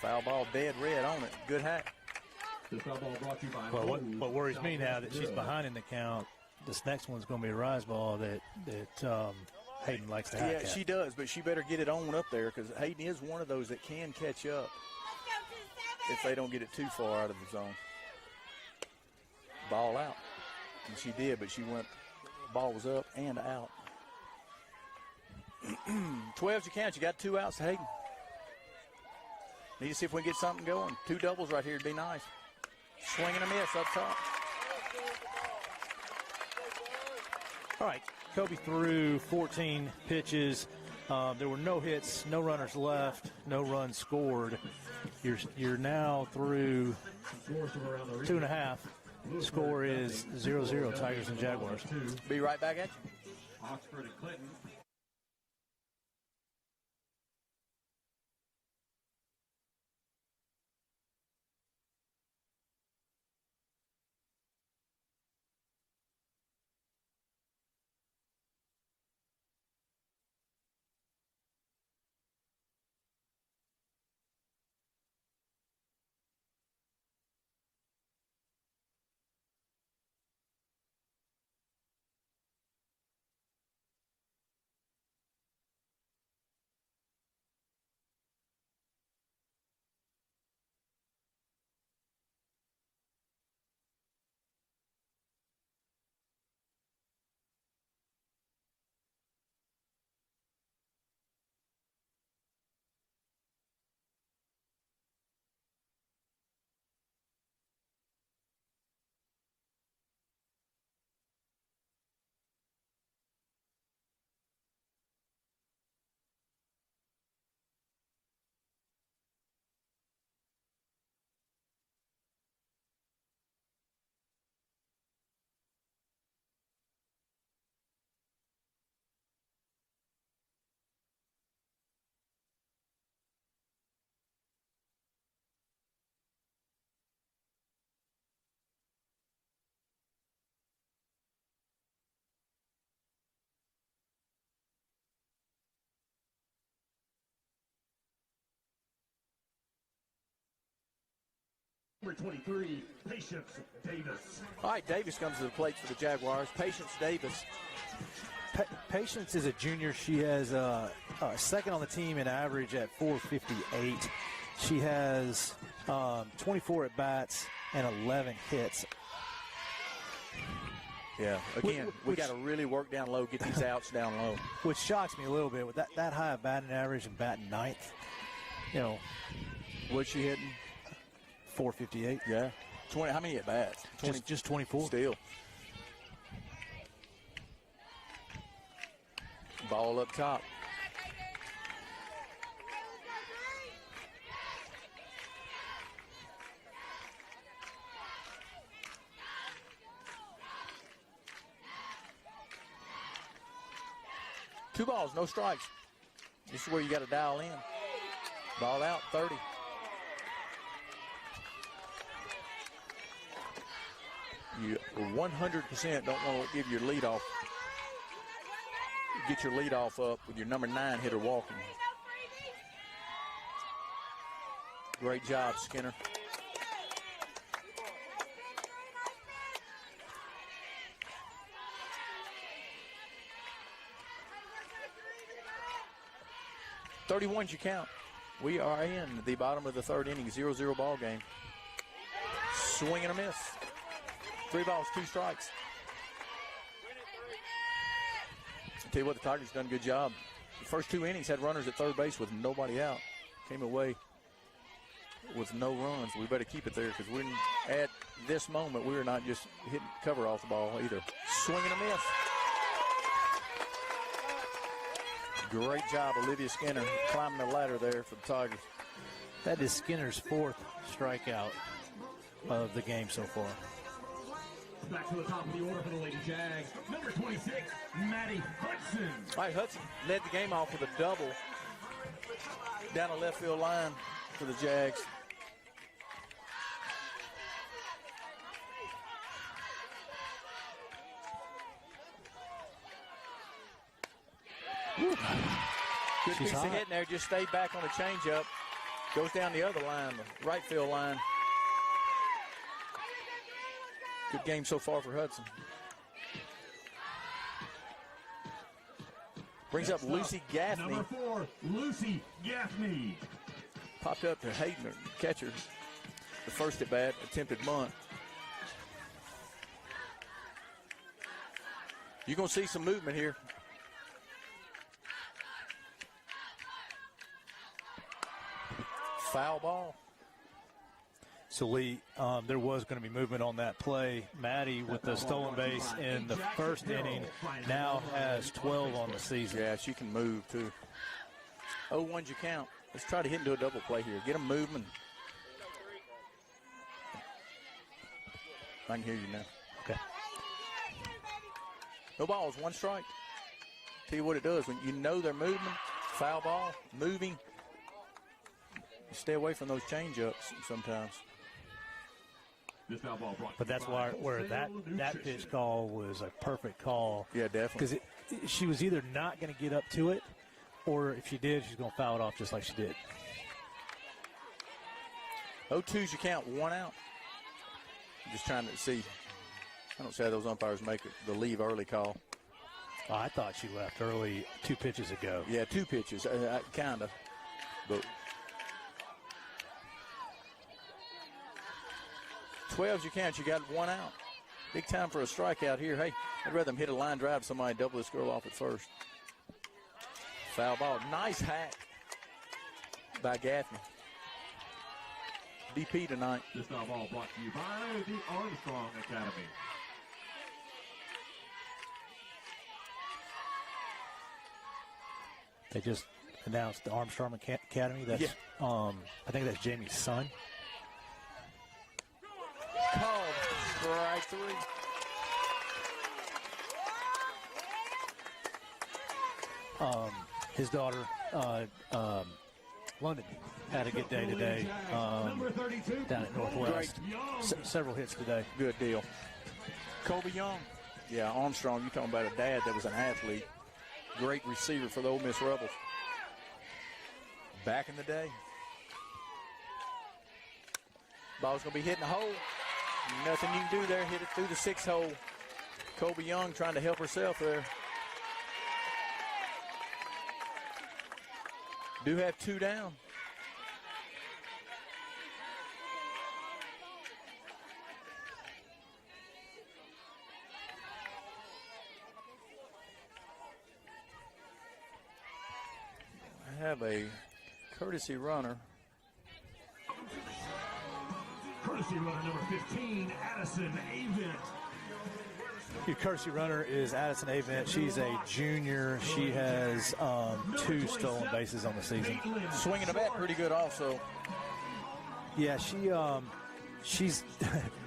Foul ball, dead red on it. Good hack. This foul ball brought to you by Well, Lowe's. what worries me now that she's Good. behind in the count, this next one's going to be a rise ball that Hayden likes to hack Yeah, at. she does, but she better get it on up there because Hayden is one of those that can catch up if they don't get it too far out of the zone. Ball out. And she did, but she went, ball was up and out. 12's your count. You got 2 outs, Hayden. Need to see if we can get something going. 2 doubles right here would be nice. Swing and a miss up top. All right, Kobe threw 14 pitches. There were no hits, no runners left, no runs scored. You're now through 2.5. Score is 0-0, Tigers and Jaguars. Be right back at you. Oxford and Clinton. Number 23, Patience Davis. All right, Davis comes to the plate for the Jaguars. Patience Davis. Patience is a junior. She has second on the team in average at 458. She has 24 at bats and 11 hits. Yeah, again, we got to really work down low, get these outs down low. Which shocks me a little bit with that high of batting average and batting ninth. You know, What's she hitting? 458. Yeah. 20. How many at bats? 20. Just 24. Still. Ball up top. Two balls, no strikes. This is where you got to dial in. Ball out, 30. You 100% don't want to give your lead off. Get your lead off up with your number 9 hitter walking. Great job, Skinner. .31's your count. We are in the bottom of the third inning, 0-0 ball game. Swing and a miss. 3 balls, 2 strikes. I'll tell you what, the Tigers done a good job. The first 2 innings had runners at third base with nobody out. Came away with no runs. We better keep it there because we're at this moment, we're not just hitting cover off the ball either. Swing and a miss. Great job, Olivia Skinner, climbing the ladder there for the Tigers. That is Skinner's 4th strikeout of the game so far. Back to the top of the order for the Lady Jags. Number 26, Maddie Hudson. All right, Hudson led the game off with a double down the left field line for the Jags. Good piece of hitting there. Just stayed back on the changeup. Goes down the other line, the right field line. Good game so far for Hudson. Brings up Lucy Gaffney. Number 4, Lucy Gaffney. Popped up to Hayden, catcher. The first at bat, attempted bunt. You're going to see some movement here. Foul ball. So, Lee, there was going to be movement on that play. Maddie, with the stolen base in the first inning, now has 12 on the season. Yeah, she can move, too. 0-1's your count. Let's try to hit into a double play here. Get them moving. I can hear you now. Okay. No balls, 1 strike. Tell you what it does. When you know they're moving, foul ball, moving, you stay away from those change-ups sometimes. But that's where that pitch call was a perfect call. Yeah, definitely. Because she was either not going to get up to it, or if she did, she's going to foul it off just like she did. 0-2's your count, 1 out. I'm just trying to see. I don't see how those umpires make it, the leave early call. Oh, I thought she left early 2 pitches ago. Yeah, 2 pitches, kind of. But 12's your count. You got 1 out. Big time for a strikeout here. Hey, I'd rather them hit a line drive, somebody double this girl off at first. Foul ball. Nice hack by Gaffney. DP tonight. This foul ball brought to you by the Armstrong Academy. They just announced the Armstrong Academy. That's, I think that's Jamie's son. Called strike 3. His daughter, London, had a good day today down at Northwest. Several hits today. Good deal. Kobe Young. Yeah, Armstrong, you're talking about a dad that was an athlete. Great receiver for the Ole Miss Rebels. Back in the day. Ball's going to be hitting the hole. Nothing you can do there. Hit it through the 6th hole. Kobe Young trying to help herself there. Do have 2 down. I have a courtesy runner. Courtesy runner number 15, Addison Avent. Your courtesy runner is Addison Avent. She's a junior. She has 2 stolen bases on the season. Swinging the bat pretty good also. Yeah, she's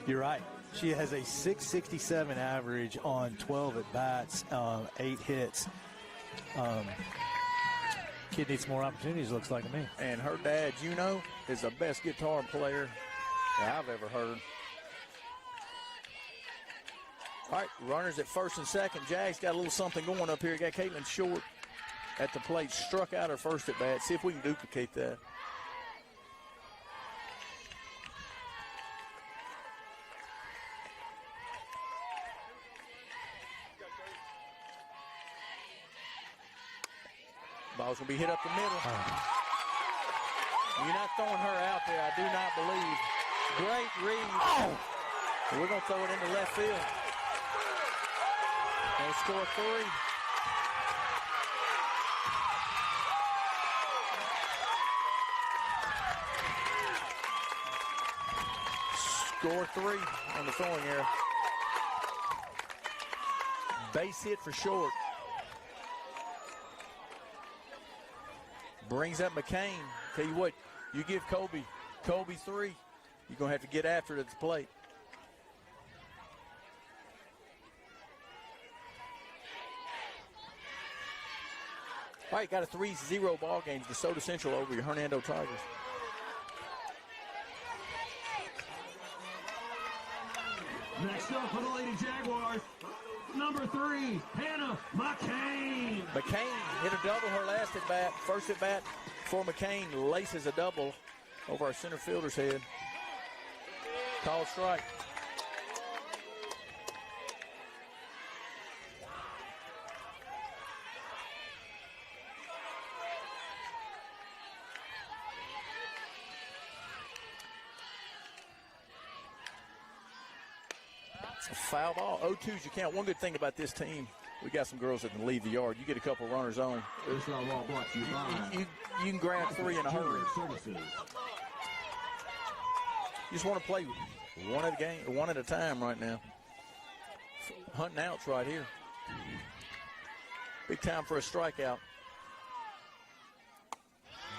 you're right. She has a .667 average on 12 at-bats, 8 hits. Kid needs more opportunities, looks like to me. And her dad, Juno, is the best guitar player that I've ever heard. All right, runners at first and second. Jags got a little something going up here. Got Caitlin Short at the plate. Struck out her first at bat. See if we can duplicate that. Ball's going to be hit up the middle. You're not throwing her out there, I do not believe. Great read. We're going to throw it into left field. And score 3. Score 3 on the throwing error. Base hit for Short. Brings up McCain. Tell you what, you give Kobe 3, you're going to have to get after it at the plate. All right, got a 3-0 ball game. DeSoto Central over your Hernando Tigers. Next up for the Lady Jaguars, number 3, Hannah McCain. McCain hit a double her last at bat. First at bat for McCain, laces a double over our center fielder's head. Called strike. Foul ball, 0-2's you count. One good thing about this team, we got some girls that can leave the yard. You get a couple runners on. This foul ball brought to you by You can grab 3 in a hurry. Services. You just want to play one at a time right now. Hunting outs right here. Big time for a strikeout.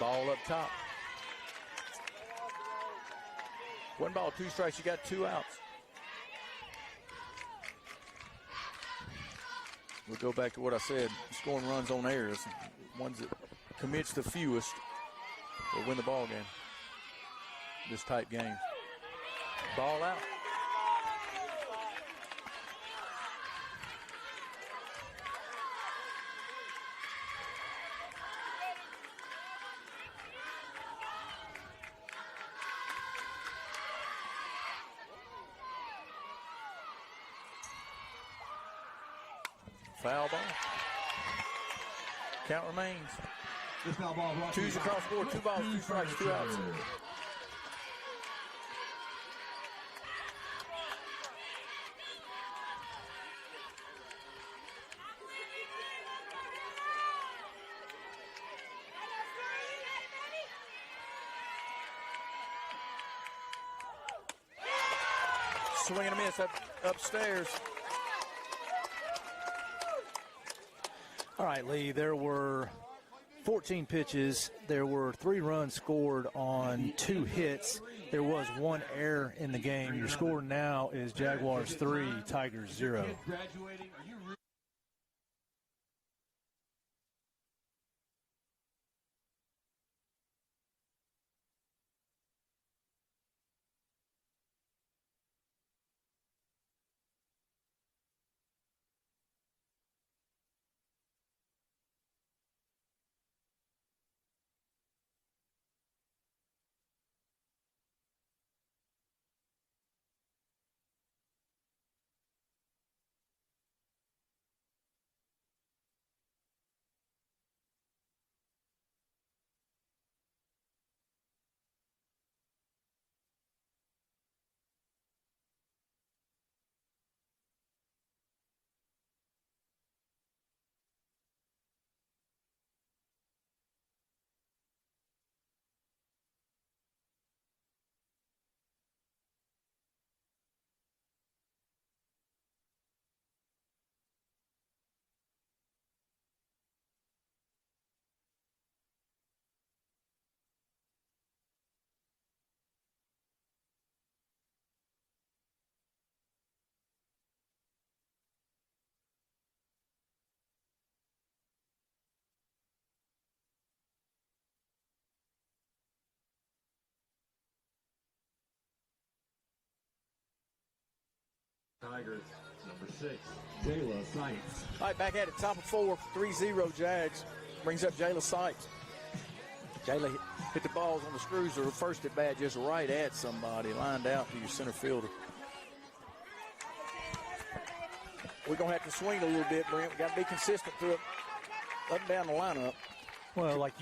Ball up top. 1 ball, 2 strikes. You got 2 outs. We'll go back to what I said. Scoring runs on errors. Ones that commits the fewest will win the ball game. This type game. Ball out. Foul ball. Count remains. This foul ball brought to you 2's across board. 2 balls, 2 strikes, 2 outs. Swing and a miss upstairs. All right, Lee, there were 14 pitches. There were 3 runs scored on 2 hits. There was 1 error in the game. Your score now is Jaguars 3, Tigers 0. Tigers, number 6, Jayla Sites. All right, back at it. Top of 4, 3-0 Jags. Brings up Jayla Sites. Jayla hit the balls on the screws or first at bat just right at somebody. Lined out to your center fielder. We're going to have to swing a little bit, Brent. We've got to be consistent through it, up and down the lineup. Well, like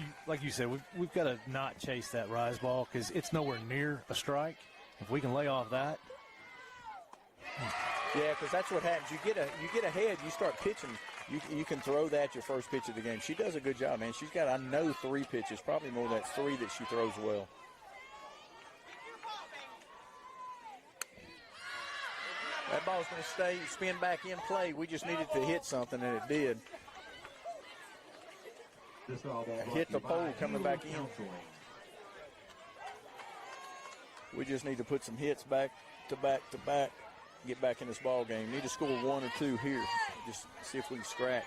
you said, we've got to not chase that rise ball because it's nowhere near a strike. If we can lay off that. Yeah, because that's what happens. You get ahead, you start pitching. You can throw that your first pitch of the game. She does a good job, man. She's got, I know, 3 pitches, probably more than 3 that she throws well. That ball's going to spin back in play. We just needed to hit something, and it did. Hit the pole coming back in. We just need to put some hits back to back to back. Get back in this ball game. Need to score 1 or 2 here. Just see if we can scratch.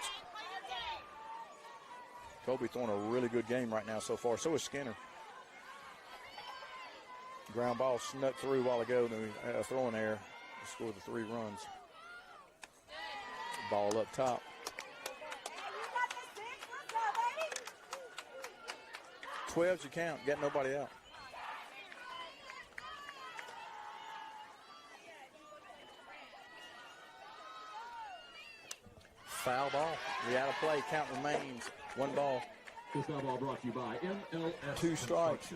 Kobe throwing a really good game right now so far. So is Skinner. Ground ball snuck through a while ago. Then throwing error to score the 3 runs. Ball up top. Twelve's your count. Got nobody out. Foul ball. We out of play. Count remains. 1 ball. This foul ball brought to you by MLS 2 strikes.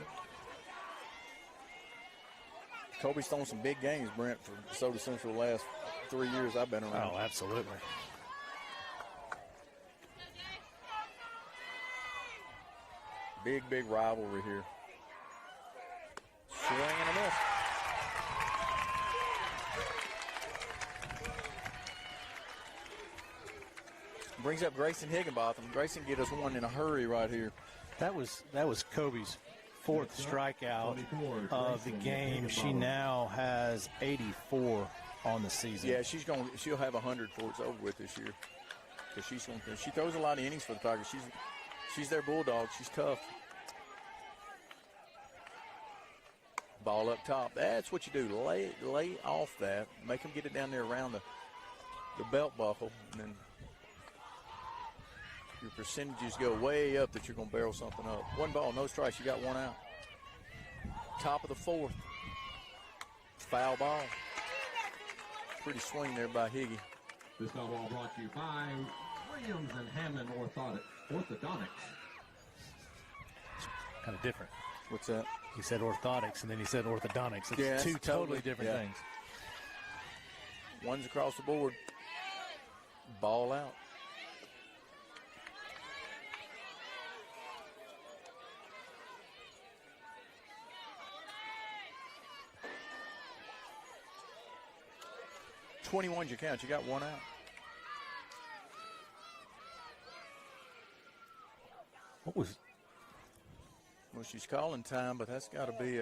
Kobe's thrown some big games, Brent, for Soda Central the last 3 years I've been around. Oh, absolutely. Big rivalry here. Swing and a miss. Brings up Grayson Higginbotham. Grayson get us one in a hurry right here. That was Kobe's 4th strikeout of the game. She now has 84 on the season. Yeah, she'll have 100 before it's over with this year. Because she throws a lot of innings for the Tigers. She's their bulldog. She's tough. Ball up top. That's what you do. Lay off that. Make them get it down there around the belt buckle, and then your percentages go way up that you're going to barrel something up. 1 ball, no strikes. You got 1 out. Top of the 4th. Foul ball. Pretty swing there by Higgy. This ball brought to you by Williams and Hammond Orthodontics. Kind of different. What's that? He said orthotics, and then he said orthodontics. It's two totally different things. One's across the board. Ball out. $21's your count. You got 1 out. What was? Well, she's calling time, but that's got to be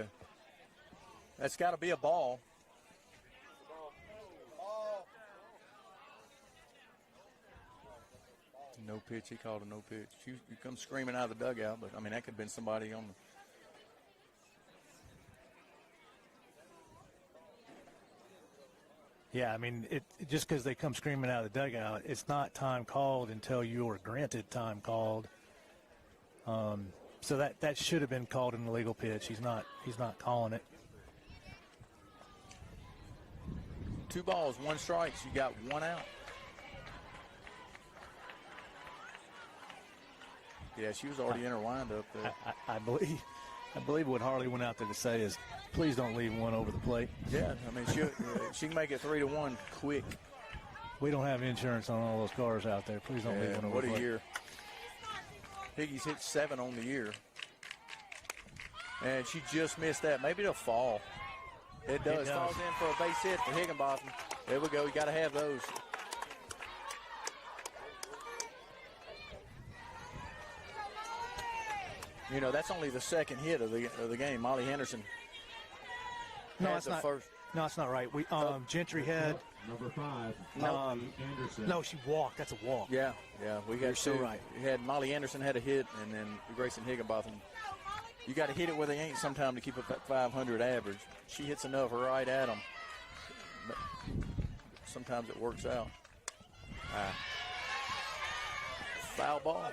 a ball. No pitch. He called a no pitch. You come screaming out of the dugout, but I mean that could have been somebody on the. Yeah, I mean, just because they come screaming out of the dugout, it's not time called until you are granted time called. So that should have been called an illegal pitch. He's not calling it. 2 balls, 1 strike. You got 1 out. Yeah, she was already in her windup there. I believe what Harley went out there to say is, please don't leave one over the plate. Yeah, I mean she can make it 3-1 quick. We don't have insurance on all those cars out there. Please don't leave one over the plate. What a year. Higgy's hit 7 on the year. And she just missed that. Maybe it'll fall. It does. Falls in for a base hit for Higginbotham. There we go. You got to have those. You know, that's only the 2nd hit of the game. Molly Henderson. No, it's not. First. No, it's not right. We Gentry had number 5. Anderson. No, she walked. That's a walk. Yeah. We got You're so right. We had Molly Anderson had a hit, and then Grayson Higginbotham. You got to hit it where they ain't sometime to keep up that 500 average. She hits enough right at them. But sometimes it works out. Foul ball.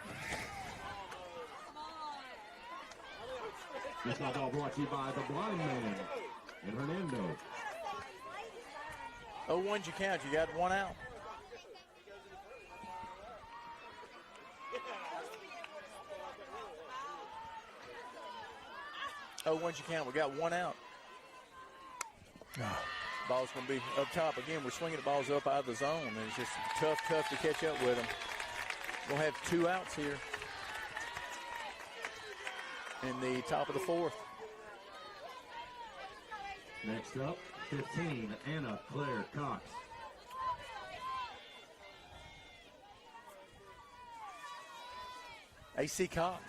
This ball brought to you by the blind man and Hernando. 0-1's your count. You got 1 out. Once you count, we got 1 out. Ball's going to be up top. Again, we're swinging the balls up out of the zone, and it's just tough to catch up with them. We'll have 2 outs here in the top of the 4th. Next up, 15, Anna Claire Cox. AC Cox.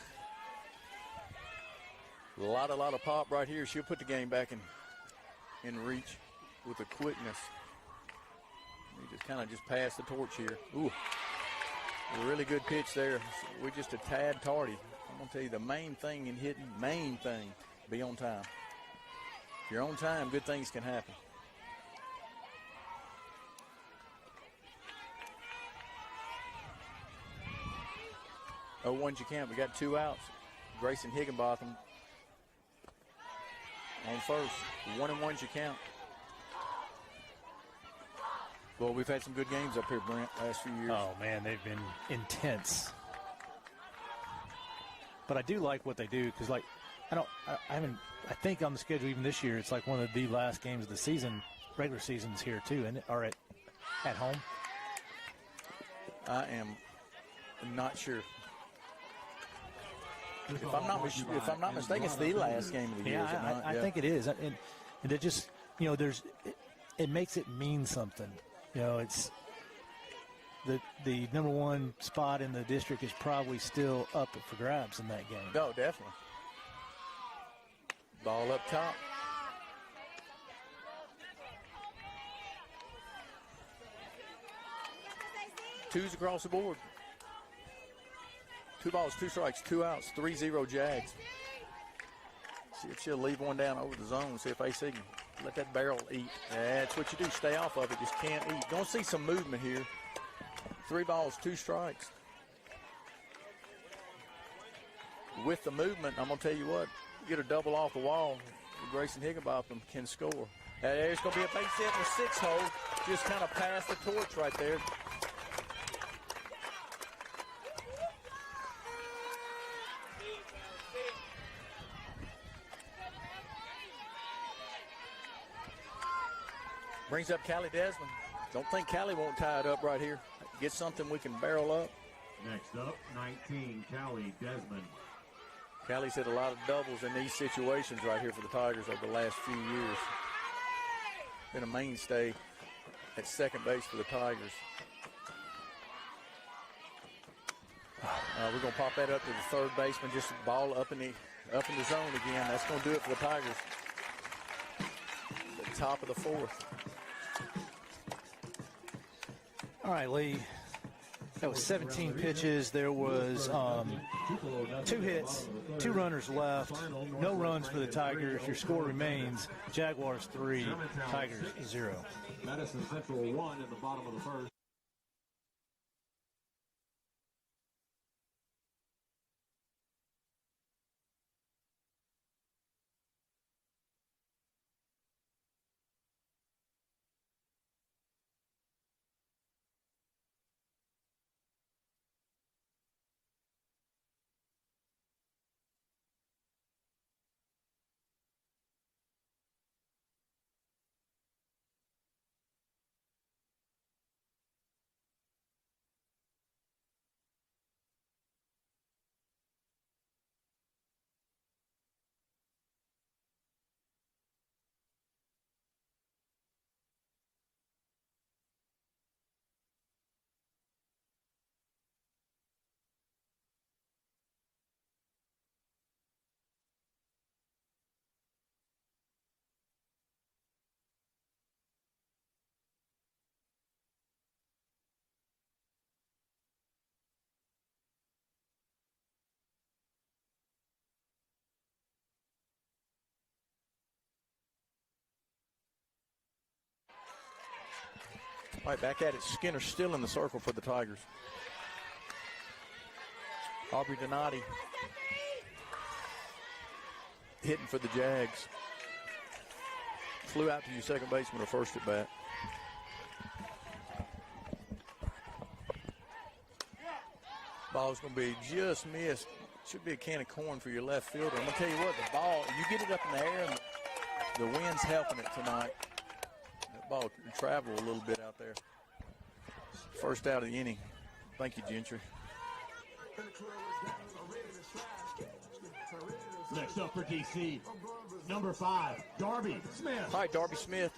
A lot of pop right here. She'll put the game back in reach with a quickness. We just kind of pass the torch here. Ooh, a really good pitch there. We're just a tad tardy. I'm going to tell you the main thing in hitting, be on time. If you're on time, good things can happen. Oh, 1's your count. We got 2 outs. Grayson Higginbotham on first. 1-1's your count. Well, we've had some good games up here, Brent, last few years. Oh, man, they've been intense. But I do like what they do because, like, I think on the schedule even this year, it's like one of the last games of the season, regular season's here too, or at home. I am not sure. If I'm not mistaken, it's the last game of the year. Yeah, I think it is, and it just, it makes it mean something. It's the number one spot in the district is probably still up for grabs in that game. No, definitely. Ball up top. Twos across the board. 2 balls, 2 strikes, 2 outs, 3-0 Jags. See if she'll leave one down over the zone. See if AC can let that barrel eat. That's what you do. Stay off of it. Just can't eat. Don't see some movement here. 3 balls, 2 strikes. With the movement, I'm going to tell you what, get a double off the wall. Grayson Higginbotham can score. There's going to be a base hit in the 6 hole. Just kind of pass the torch right there. Brings up Callie Desmond. Don't think Callie won't tie it up right here. Get something we can barrel up. Next up, 19, Callie Desmond. Callie's hit a lot of doubles in these situations right here for the Tigers over the last few years. Been a mainstay at second base for the Tigers. We're going to pop that up to the third baseman. Just ball up in the zone again. That's going to do it for the Tigers. The top of the 4th. All right, Lee. That was 17 pitches. There was 2 hits, 2 runners left, no runs for the Tigers. Your score remains Jaguars 3, Tigers 0. Madison Central 1 at the bottom of the 1st. All right, back at it. Skinner still in the circle for the Tigers. Aubrey Donati hitting for the Jags. Flew out to your second baseman or first at bat. Ball's going to be just missed. Should be a can of corn for your left fielder. I'm going to tell you what, the ball, you get it up in the air, and the wind's helping it tonight. That ball can travel a little bit out there. First out of the inning. Thank you, Gentry. Next up for DC, number 5, Darby Smith. All right, Darby Smith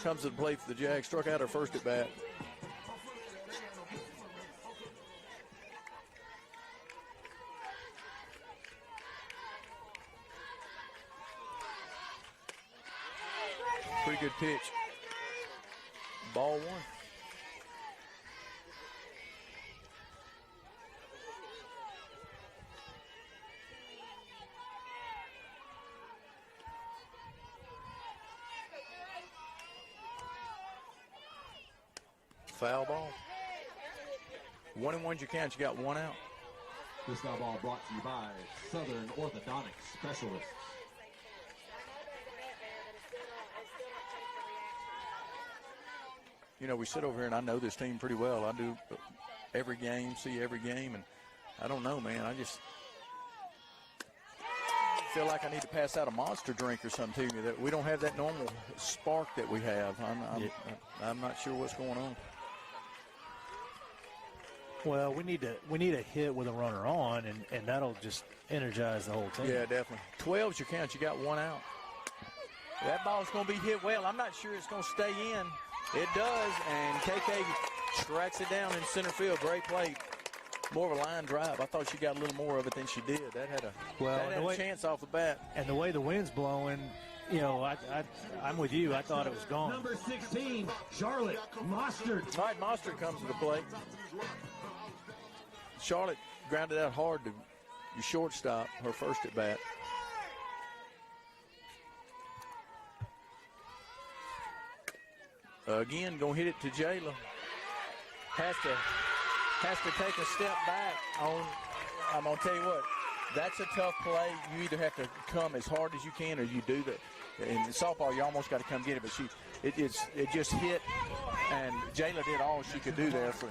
comes to the plate for the Jags. Struck out her first at bat. Pretty good pitch. Ball 1. Foul ball. 1 and 1 you count. You got 1 out. This foul ball brought to you by Southern Orthodontics Specialists. You know, we sit over here and I know this team pretty well. I do every game, see every game, and I don't know, man. I just feel like I need to pass out a Monster drink or something to you. That we don't have that normal spark that we have. I'm not sure what's going on. Well, we need a hit with a runner on, and that'll just energize the whole team. Yeah, definitely. 12's your count. You got one out. That ball's going to be hit well. I'm not sure it's going to stay in. It does, and KK tracks it down in center field. Great play. More of a line drive. I thought she got a little more of it than she did. That had a chance off the bat. And the way the wind's blowing, you know, I'm with you. I thought it was gone. Number 16, Charlotte Mostert. All right, Mostert comes to the plate. Charlotte grounded out hard to your shortstop, her first at bat. Again, gonna hit it to Jayla. Has to take a step back on. I'm gonna tell you what, that's a tough play. You either have to come as hard as you can, or you do that. In softball, you almost got to come get it, but it just hit, and Jayla did all she could do there for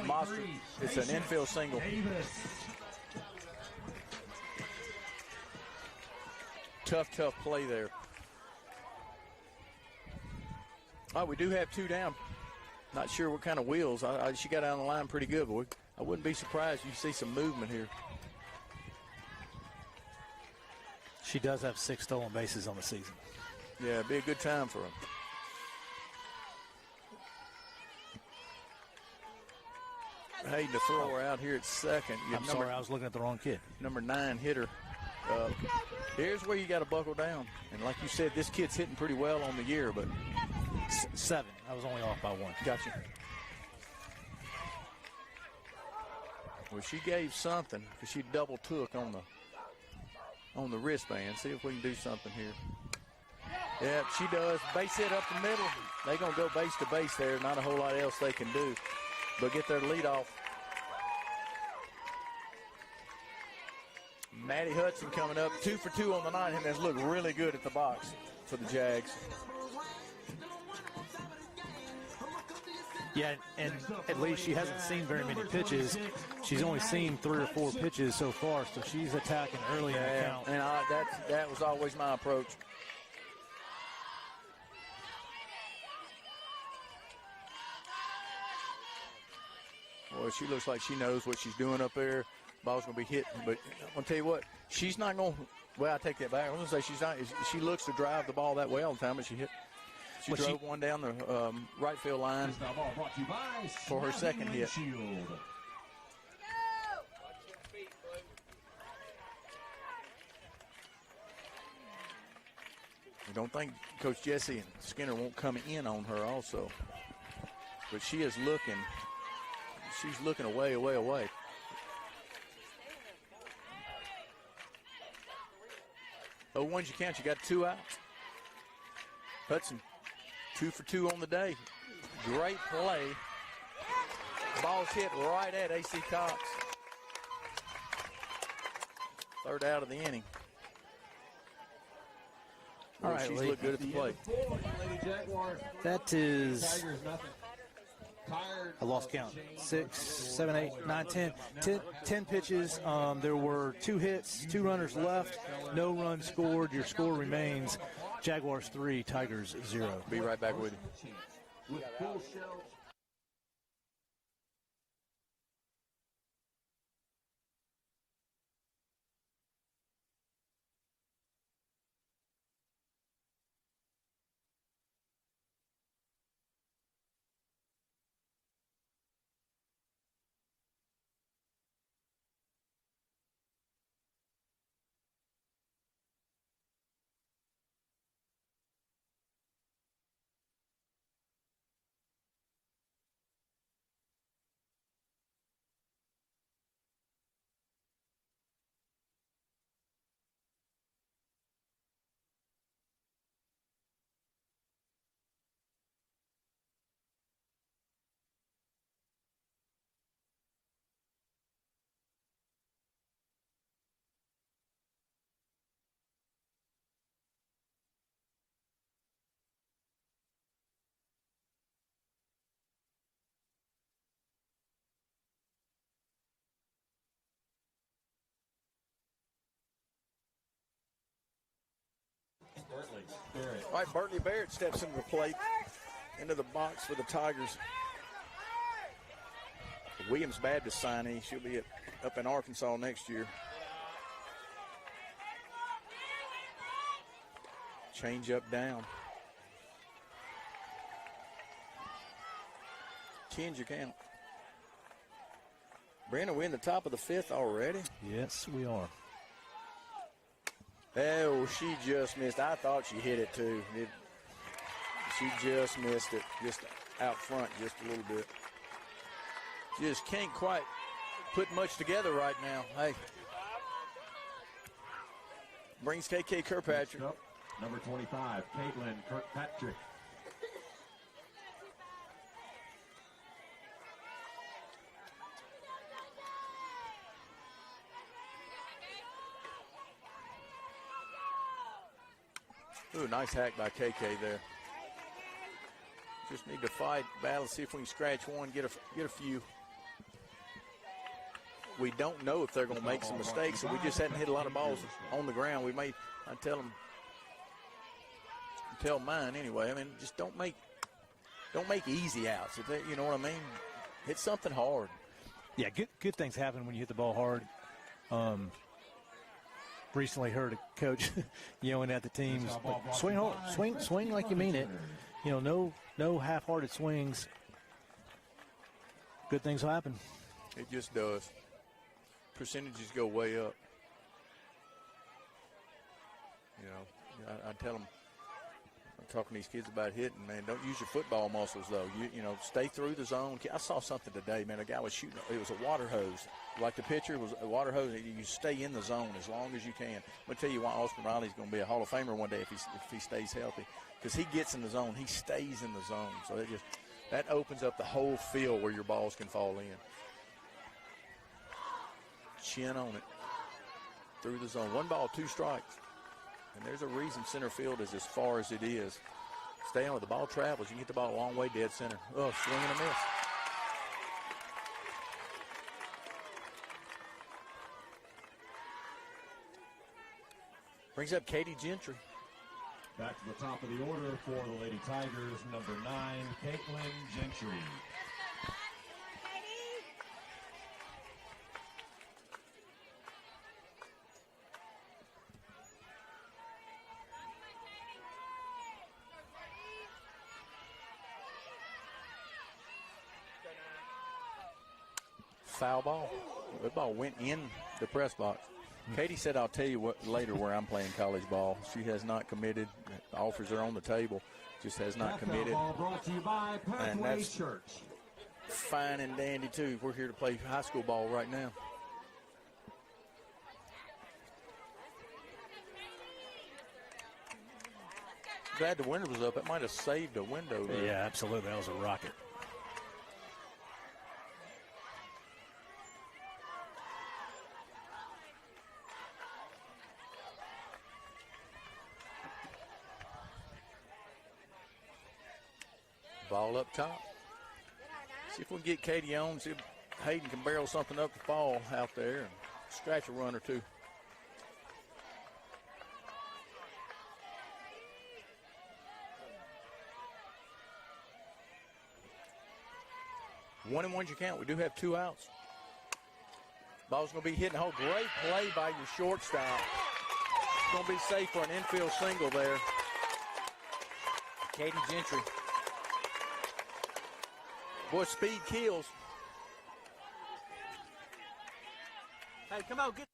Monster. It's an infield single. Tough play there. Oh, we do have two down. Not sure what kind of wheels. She got down the line pretty good, but I wouldn't be surprised if you see some movement here. She does have 6 stolen bases on the season. Yeah, it'd be a good time for her. Hayden to throw her out here at second. I'm sorry, I was looking at the wrong kid. Number 9 hitter. Here's where you got to buckle down. And like you said, this kid's hitting pretty well on the year, but 7. I was only off by 1. Gotcha. Well, she gave something because she double took on the wristband. See if we can do something here. Yeah, she does. Base hit up the middle. They're going to go base to base there. Not a whole lot else they can do. But get their lead off. Maddie Hudson coming up. 2 for 2 on the night and has looked really good at the box for the Jags. Yeah, and at least she hasn't seen very many pitches. She's only seen 3 or 4 pitches so far, so she's attacking early in the count. And that was always my approach. Boy, she looks like she knows what she's doing up there. Ball's going to be hit, but I'm going to tell you what, she's not going to, well, I take that back. I'm going to say she's not, she looks to drive the ball that way all the time, but she drove one down the right field line for her second hit. I don't think Coach Jesse and Skinner won't come in on her also, but she is looking. She's looking away. 0-1's you count. You got 2 outs. Hudson, 2 for 2 on the day. Great play. Ball's hit right at A.C. Cox. 3rd out of the inning. All right, she's looked good at the plate. That is, I lost count. 6, 7, 8, 9, 10 pitches. There were 2 hits, 2 runners left, no runs scored. Your score remains Jaguars 3, Tigers 0. Be right back with you. Barrett. All right, Bertley Barrett steps into the plate, into the box for the Tigers. Williams Baptist signee. She'll be up in Arkansas next year. Change up down. 10's your count. Brenda, we're in the top of the 5th already. Yes, we are. Oh, she just missed. I thought she hit it too. She just missed it, just out front just a little bit. Just can't quite put much together right now. Hey. Brings KK Kirkpatrick. Number 25, Caitlin Kirkpatrick. Ooh, nice hack by KK there. Just need to fight, battle, see if we can scratch one, get a few. We don't know if they're going to make some mistakes, so we just hadn't hit a lot of balls on the ground. I tell mine anyway. I mean, just don't make easy outs. You know what I mean? Hit something hard. Yeah, good things happen when you hit the ball hard. Recently heard a coach yelling at the teams, swing hard, swing like you mean it. You know, no half-hearted swings. Good things will happen. It just does. Percentages go way up. You know, I tell them, I'm talking to these kids about hitting, man, don't use your football muscles, though. You know, stay through the zone. I saw something today, man. A guy was shooting. It was a water hose. Like the pitcher was a water hose. You stay in the zone as long as you can. I'm going to tell you why Austin Riley's going to be a Hall of Famer one day if he stays healthy. Because he gets in the zone. He stays in the zone. So that opens up the whole field where your balls can fall in. Chin on it. Through the zone. 1 ball, 2 strikes. And there's a reason center field is as far as it is. Stay on it. The ball travels. You can get the ball a long way dead center. Oh, swing and a miss. Brings up Katie Gentry. Back to the top of the order for the Lady Tigers, number 9, Caitlin Gentry. Foul ball. The ball went in the press box. Katie said, I'll tell you what later where I'm playing college ball. She has not committed. The offers are on the table. Just has not committed. Ball brought to you by and Pathway that's Church. Fine and dandy, too. We're here to play high school ball right now. Glad the window was up. It might have saved a window there. Yeah, absolutely. That was a rocket. Ball up top. See if we can get Katie on. See if Hayden can barrel something up the fall out there and scratch a run or two. One and one's your count. We do have 2 outs. Ball's going to be hitting home. Great play by your shortstop. It's going to be safe for an infield single there. Katie Gentry. Boy, speed kills. Hey, come on, get.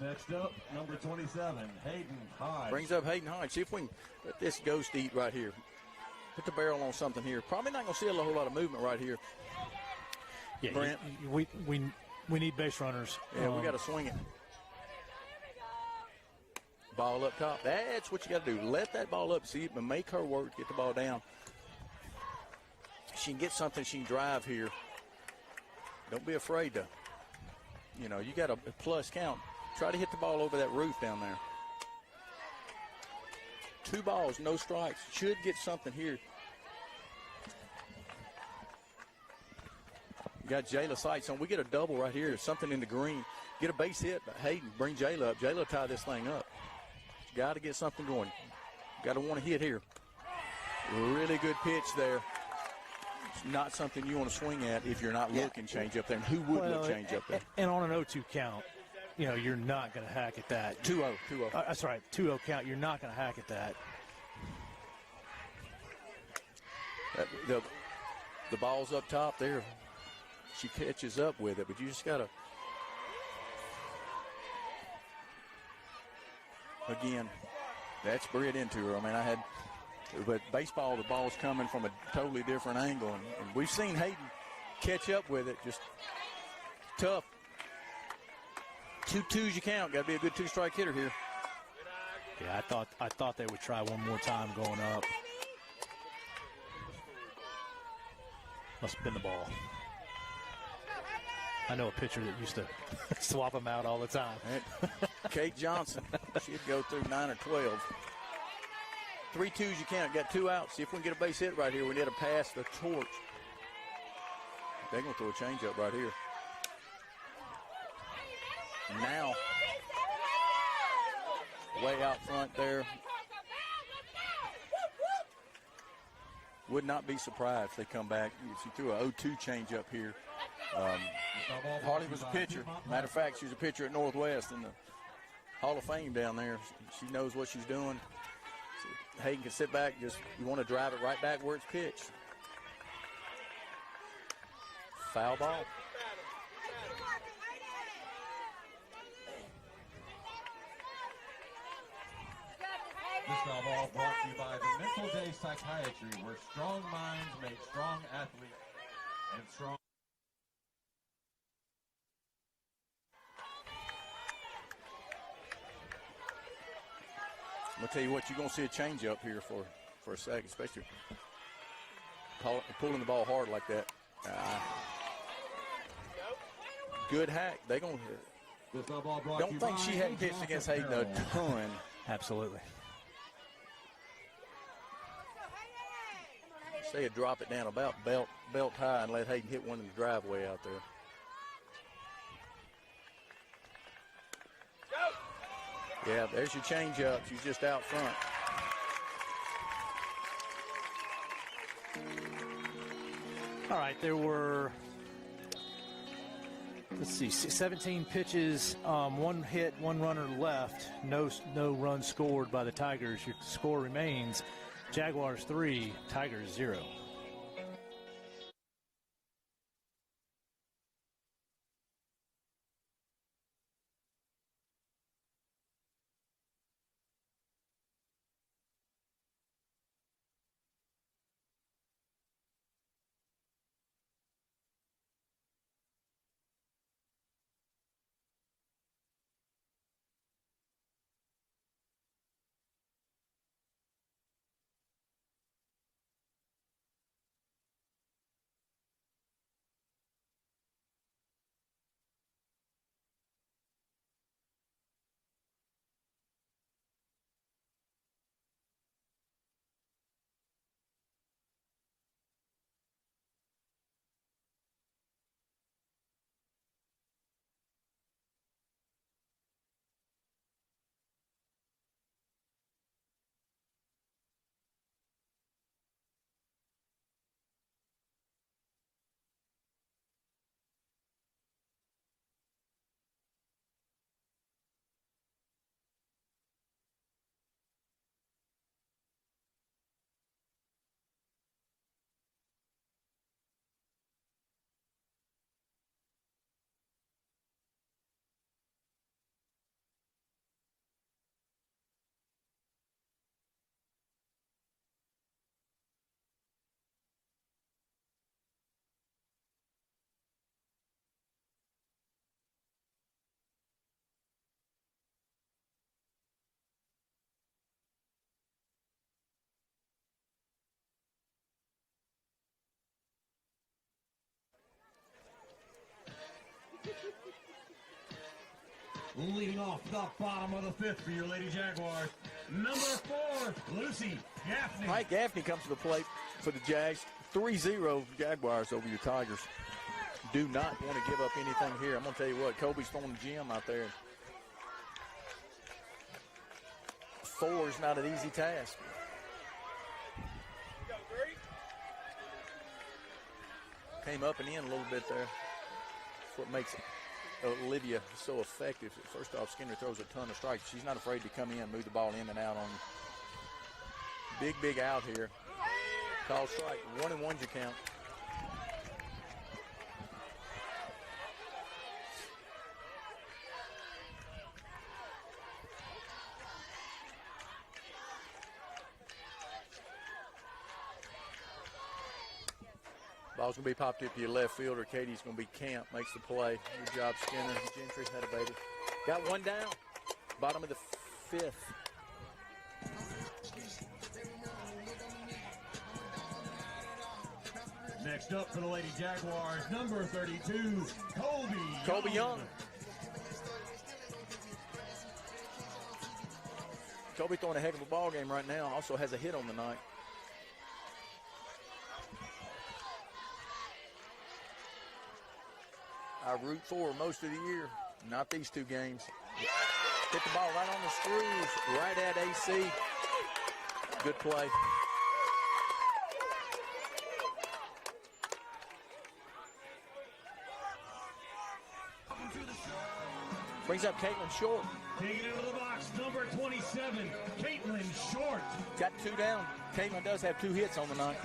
Next up, number 27, Hayden Hodge. Brings up Hayden Hodge. See if we can let this ghost eat right here. Put the barrel on something here. Probably not going to see a whole lot of movement right here. Yeah, Brent. We need base runners. Yeah, we got to swing it. Ball up top. That's what you got to do. Let that ball up. See, it make her work. Get the ball down. She can get something. She can drive here. Don't be afraid to. You know, you got a plus count. Try to hit the ball over that roof down there. 2 balls, no strikes. Should get something here. You got Jayla sights on. We get a double right here, something in the green. Get a base hit, but Hayden, bring Jayla up. Jayla tie this thing up. Got to get something going. Got to want to hit here. Really good pitch there. It's not something you want to swing at if you're not looking change up there. And who would look change up there? And on an 0-2 count, you know, you're not going to hack at that. 2-0. That's right, 2-0 count. You're not going to hack at that. The ball's up top there. She catches up with it, but you just got to. Again, that's bred into her. I mean, but baseball, the ball's coming from a totally different angle, and we've seen Hayden catch up with it. Just tough. 2 2s you count. Got to be a good 2-strike hitter here. Yeah, I thought they would try one more time going up. Let's spin the ball. I know a pitcher that used to swap them out all the time. Kate Johnson. She'd go through 9 or 12. 3 2s you count. Got 2 outs. See if we can get a base hit right here. We need to pass the torch. They're going to throw a changeup right here. Now, way out front there. Would not be surprised if they come back. If you threw a 0-2 changeup here. Harley was a pitcher. Matter of fact, she was a pitcher at Northwest in the Hall of Fame down there. She knows what she's doing. So Hayden can sit back. Just you want to drive it right back where it's pitched. Foul ball. This foul ball brought to you by the Mental Day Psychiatry, where strong minds make strong athletes and strong. I'm going to tell you what, you're going to see a changeup here for a second, especially pulling the ball hard like that. Good hack. They're going to don't think she hadn't pitched against Hayden a ton. Absolutely. Say it, drop it down about belt high and let Hayden hit one in the driveway out there. Yeah, there's your changeup. She's just out front. All right, there were, let's see, 17 pitches, 1 hit, 1 runner left. No runs scored by the Tigers. Your score remains Jaguars 3, Tigers 0. Leading off the bottom of the 5th for your Lady Jaguars, number 4, Lucy Gaffney. Mike Gaffney comes to the plate for the Jags. 3-0 Jaguars over your Tigers. do not want to give up anything here. I'm going to tell you what, Kobe's throwing the gym out there. 4 is not an easy task. Came up and in a little bit there. That's what makes Olivia so effective. First off, Skinner throws a ton of strikes. She's not afraid to come in, move the ball in and out on big out here. Call strike. 1-1's your count. Ball's going to be popped up to your left fielder. Katie's going to be Camp, makes the play. Good job, Skinner. Gentry had a baby. Got one down. Bottom of the 5th. Next up for the Lady Jaguars, number 32, Colby Young. Colby throwing a heck of a ball game right now. Also has a hit on the night. I root for most of the year, not these 2 games. Hit the ball right on the screws, right at AC. Good play. Brings up Caitlin Short. Taking it into the box, number 27, Caitlin Short. Got 2 down. Caitlin does have 2 hits on the night.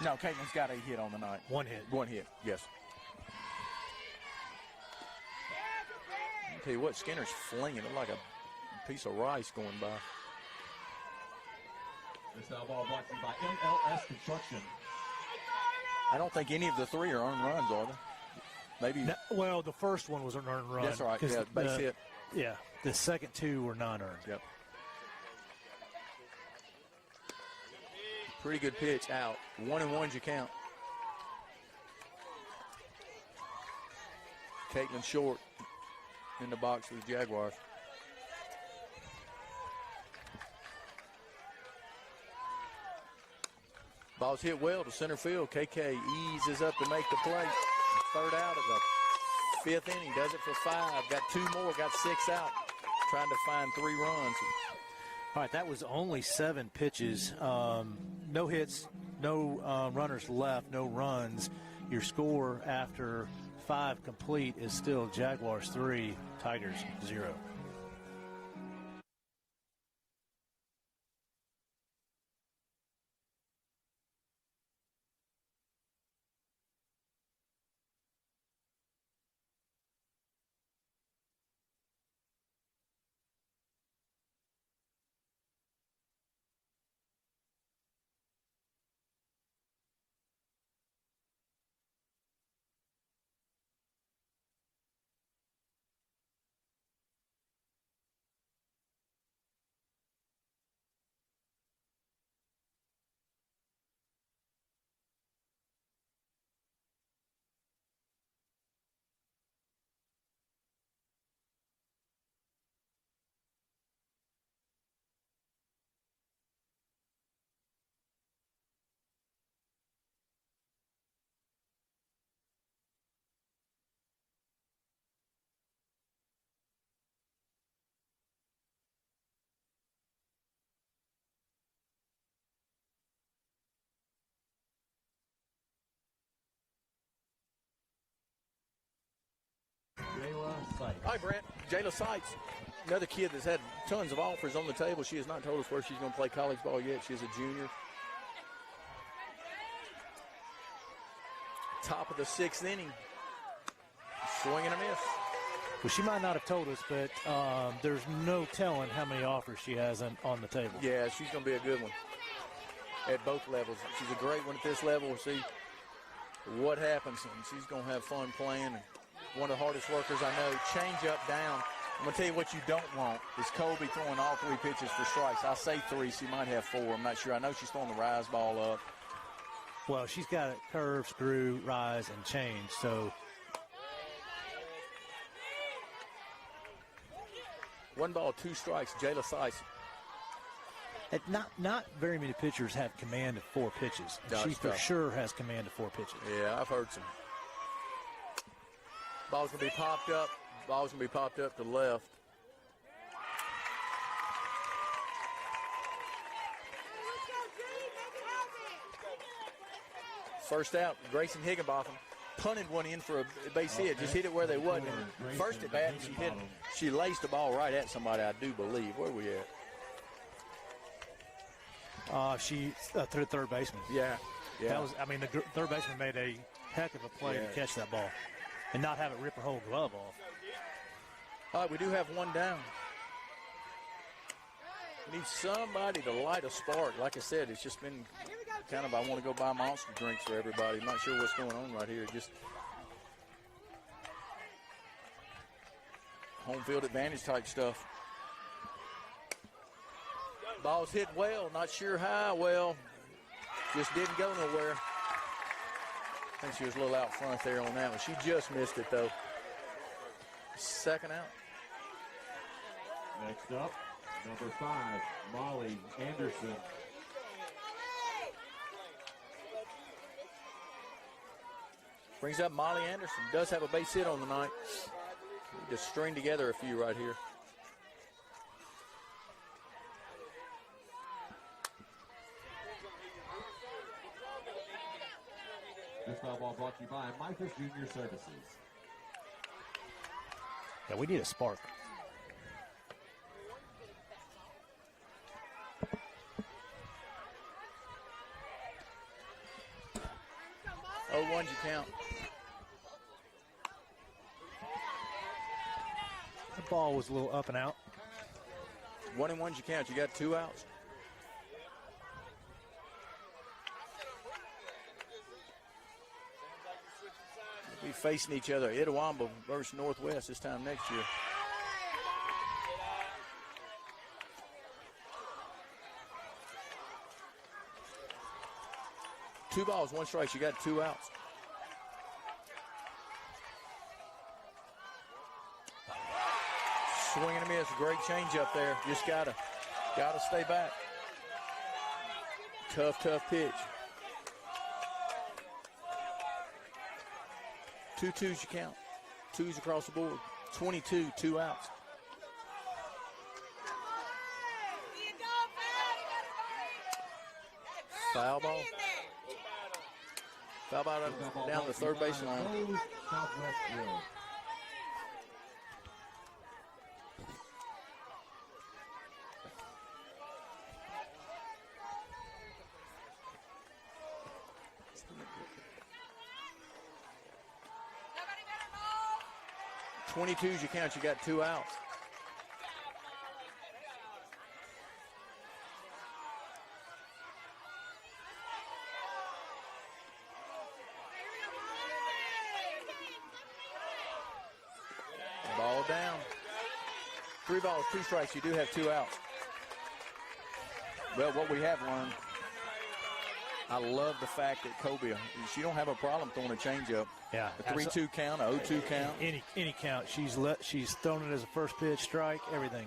No, Caitlin's got a hit on the night. 1 hit. 1 hit, yes. I'll tell you what, Skinner's flinging it like a piece of rice going by. This now ball brought to you by MLS Construction. I don't think any of the 3 are earned runs, are they? Maybe. No, well, the first one was an earned run. That's right, yeah, base hit. Yeah, the second 2 were non-earned. Yep. Pretty good pitch out. 1-1's your count. Caitlin Short in the box for the Jaguars. Ball's hit well to center field. KK eases up to make the play. 3rd out of the 5th inning. Does it for 5. Got 2 more. Got 6 out. Trying to find 3 runs. All right, that was only 7 pitches. No hits, no runners left, no runs. Your score after 5 complete is still Jaguars 3, Tigers 0. Hi, Brent. Jayla Seitz, another kid that's had tons of offers on the table. She has not told us where she's going to play college ball yet. She's a junior. Top of the 6th inning. Swing and a miss. Well, she might not have told us, but there's no telling how many offers she has on the table. Yeah, she's going to be a good one at both levels. She's a great one at this level. We'll see what happens, and she's going to have fun playing. And one of the hardest workers I know. Change up, down. I'm going to tell you what you don't want is Colby throwing all 3 pitches for strikes. I say 3. She might have 4. I'm not sure. I know she's throwing the rise ball up. Well, she's got a curve, screw, rise, and change. So 1 ball, 2 strikes. Jayla Seitz. Not very many pitchers have command of 4 pitches. That's She for tough. sure has command of 4 pitches. Yeah, I've heard some. Ball's going to be popped up. Ball's going to be popped up to the left. First out, Grayson Higginbotham punted one in for a base hit. Just hit it where they wasn't. And first at bat, she laced the ball right at somebody, I do believe. Where are we at? She threw third baseman. Yeah. That was. I mean, the third baseman made a heck of a play to catch that ball and not have it rip her whole glove off. All right, we do have one down. Need somebody to light a spark. Like I said, it's just been kind of, I want to go buy monster drinks for everybody. I'm not sure what's going on right here. Just home field advantage type stuff. Ball's hit well, not sure how well. Just didn't go nowhere. I think she was a little out front there on that one. She just missed it, though. Second out. Next up, number 5, Molly Anderson. Brings up Molly Anderson. Does have a base hit on the night. Just string together a few right here. This foul ball brought to you by Micah's Junior Services. Yeah, we need a spark. Oh, one's you count. The ball was a little up and out. 1-1's you count. You got 2 outs. We'll be facing each other. Itawamba versus Northwest this time next year. Two balls, 1 strike. You got 2 outs. Swing and a miss. Great change up there. Just gotta stay back. Tough pitch. 2-2s you count. 2s across the board. 22, 2 outs. Foul ball. Foul ball down the third baseline. Southwest Road. Twos you count. You got 2 outs. Ball down. 3 balls, 2 strikes. You do have 2 outs. Well, what we have learned, I love the fact that Kobe, she don't have a problem throwing a changeup. Yeah, a 3-2 count, a 0-2 count. Any count. She's thrown it as a first pitch, strike, everything.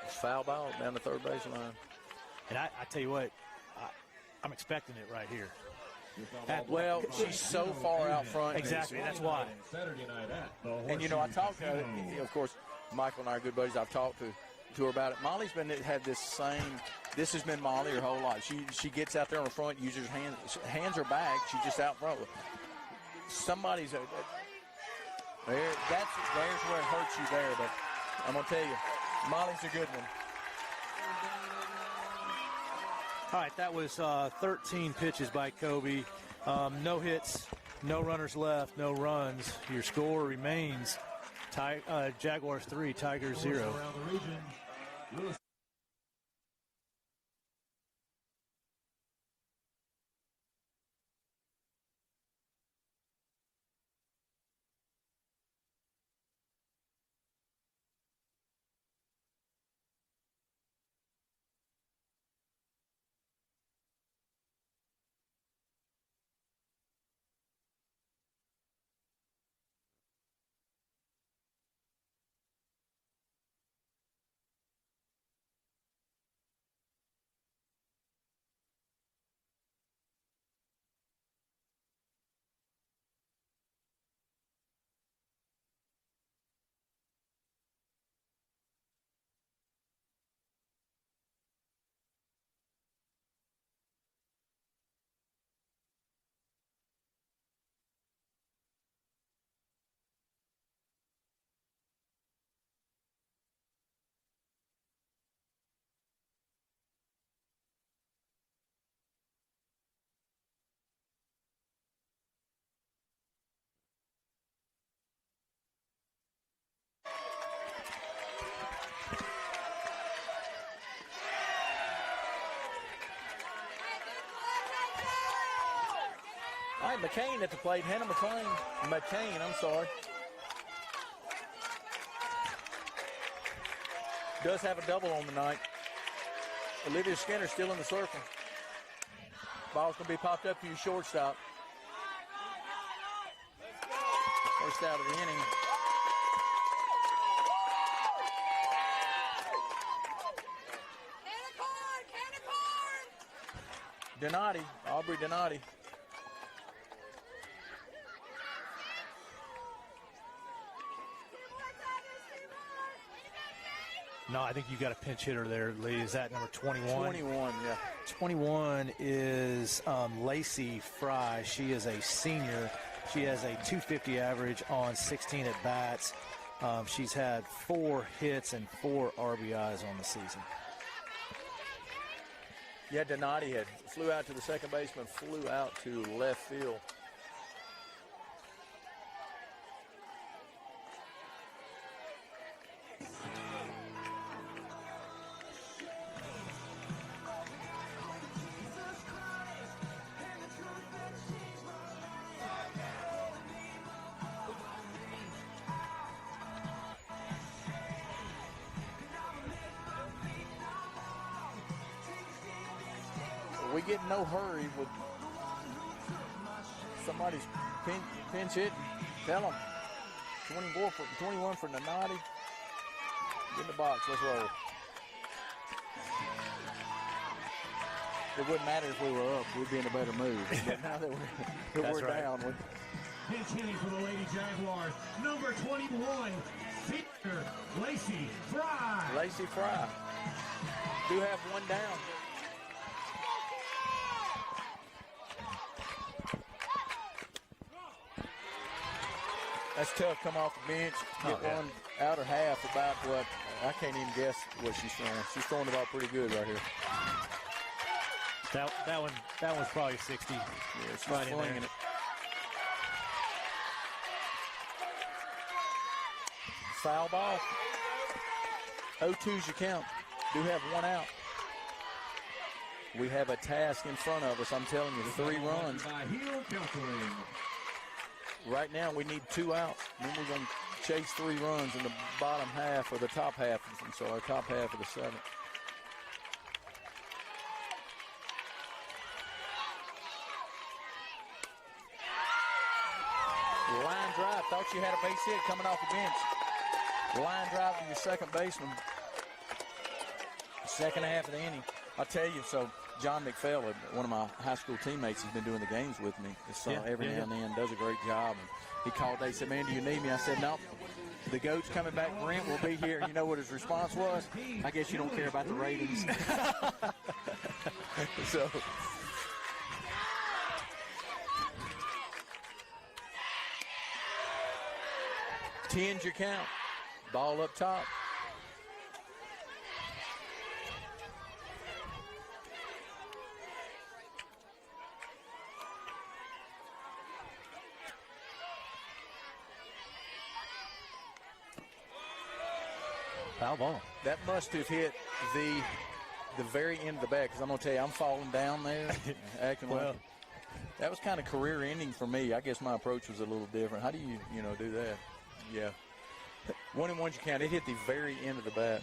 Foul ball down the third baseline. And I tell you what, I'm expecting it right here. Well, she's so far out front. Exactly, that's why. Saturday night at the And, you know, I talked to her, of course, Michael and I are good buddies. I've talked to her about it. Molly's had this has been Molly her whole life. She gets out there on the front, uses her hands are back. She's just out front. Somebody's there's where it hurts you there. But I'm going to tell you, Molly's a good one. All right, that was 13 pitches by Kobe. No hits, no runners left, no runs. Your score remains Jaguars 3, Tigers 0. around the region. All right, McCain at the plate. Hannah McCain, I'm sorry. Does have a double on the night. Olivia Skinner still in the circle. Ball's going to be popped up to your shortstop. First out of the inning. Donati, Aubrey Donati. No, I think you got a pinch hitter there, Lee. Is that number 21? 21, yeah. 21 is Lacey Fry. She is a senior. She has a 250 average on 16 at-bats. She's had 4 hits and 4 RBIs on the season. Yeah, Donati flew out to the second baseman, flew out to left field. We get in no hurry with somebody's pinch hit. Tell them. 21 for Donati. Get in the box. Let's roll. It wouldn't matter if we were up. We'd be in a better mood. But now that we're down. Pinch hitting for the Lady Jaguars, number 21, senior Lacey Fry. Lacey Fry. Do have one down. That's tough. Come off the bench, get one outer half about what, I can't even guess what she's throwing. She's throwing the ball pretty good right here. That one's probably 60. Yeah, she's right flinging it. Foul ball. 0-2's your count. Do have one out. We have a task in front of us. I'm telling you, 3 runs. Right now, we need 2 outs. Then we're going to chase 3 runs in the bottom half or the top half. I'm sorry, top half of the 7th. Line drive. Thought you had a base hit coming off the bench. Line drive to your second baseman. Second half of the inning. I'll tell you, so John McPhail, one of my high school teammates, has been doing the games with me. Every now and then, does a great job. And he called, they said, man, do you need me? I said, no. The goat's coming back. Brent will be here. You know what his response was? I guess you don't care about the ratings. So, tens your count. Ball up top. Foul ball. That must have hit the very end of the bat, because I'm going to tell you, I'm falling down there, acting well, like that was kind of career ending for me. I guess my approach was a little different. How do you do that? Yeah. 1-1 you count. It hit the very end of the bat.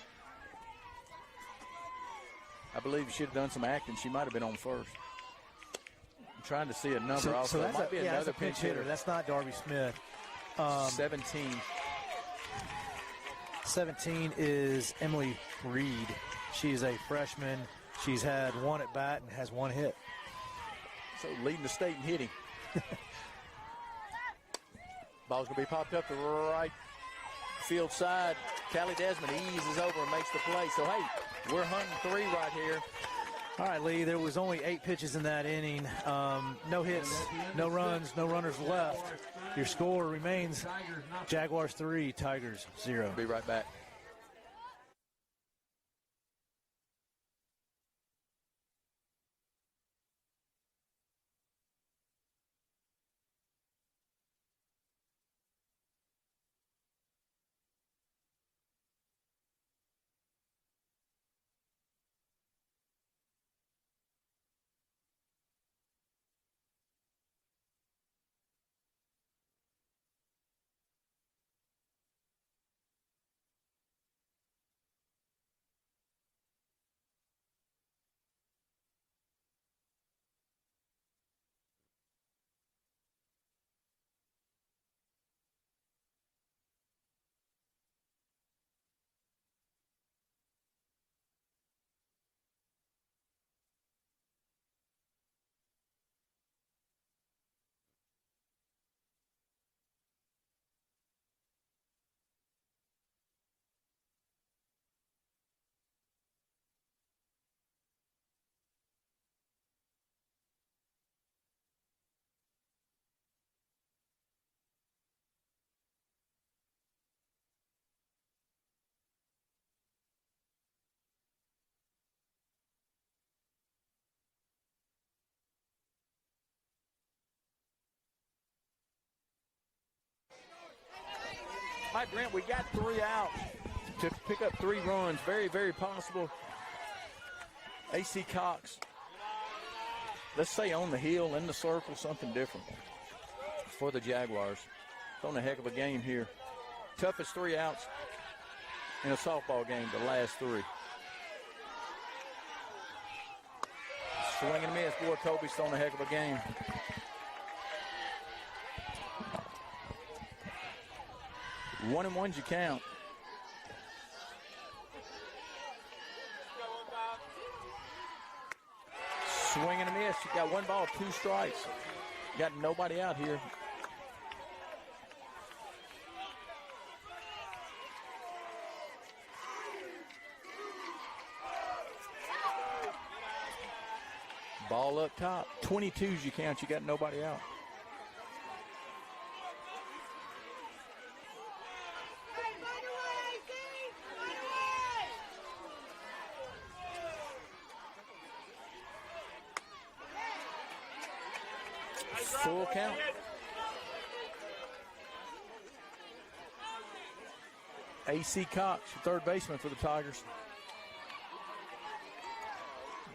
I believe she should have done some acting. She might have been on first. I'm trying to see a number also. So that's might be another a pinch hitter. That's not Darby Smith. 17. 17 is Emily Reed. She's a freshman. She's had 1 at bat and has 1 hit. So leading the state in hitting. Ball's going to be popped up to right field side. Callie Desmond eases over and makes the play. So, hey, we're hunting 3 right here. All right, Lee, there was only 8 pitches in that inning. No hits, no runs, no runners left. Your score remains Jaguars 3, Tigers 0. Be right back. right, Brent, we got 3 out to pick up 3 runs. Very, very possible. AC Cox, let's say on the hill, in the circle, something different for the Jaguars. Throwing a heck of a game here. Toughest 3 outs in a softball game, the last 3. Swing and a miss. Boy, Kobe's throwing a heck of a game. One and one's you count. Swing and a miss. You got 1 ball, 2 strikes. You got nobody out here. Ball up top. 22s you count. You got nobody out. Full count. AC Cox, third baseman for the Tigers.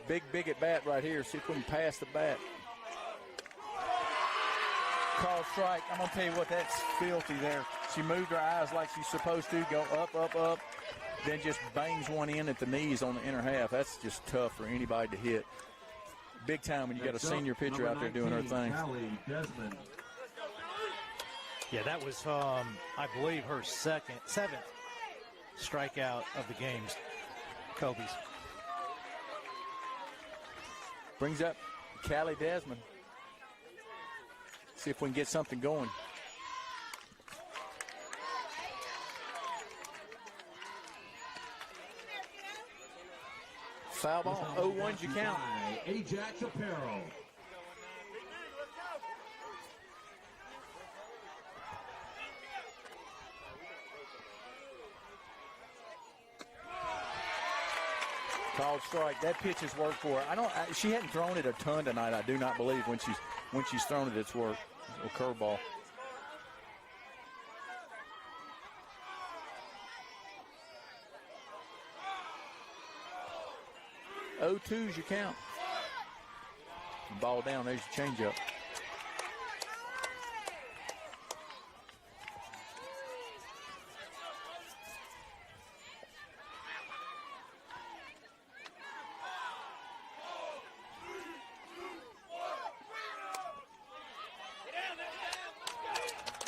Big at bat right here. See if we can pass the bat. Call strike. I'm going to tell you what, that's filthy there. She moved her eyes like she's supposed to, go up, then just bangs one in at the knees on the inner half. That's just tough for anybody to hit. Big time when you got a senior pitcher out there doing her thing. Yeah, that was, I believe, her 7th strikeout of the games. Kobe's. Brings up Callie Desmond. See if we can get something going. Foul ball, 0-1 you count. Ajax Apparel. Called strike. That pitch has worked for her. She hadn't thrown it a ton tonight, I do not believe. When she's thrown it, it's worked. A curveball. Oh, 2s you count. Ball down. There's your changeup.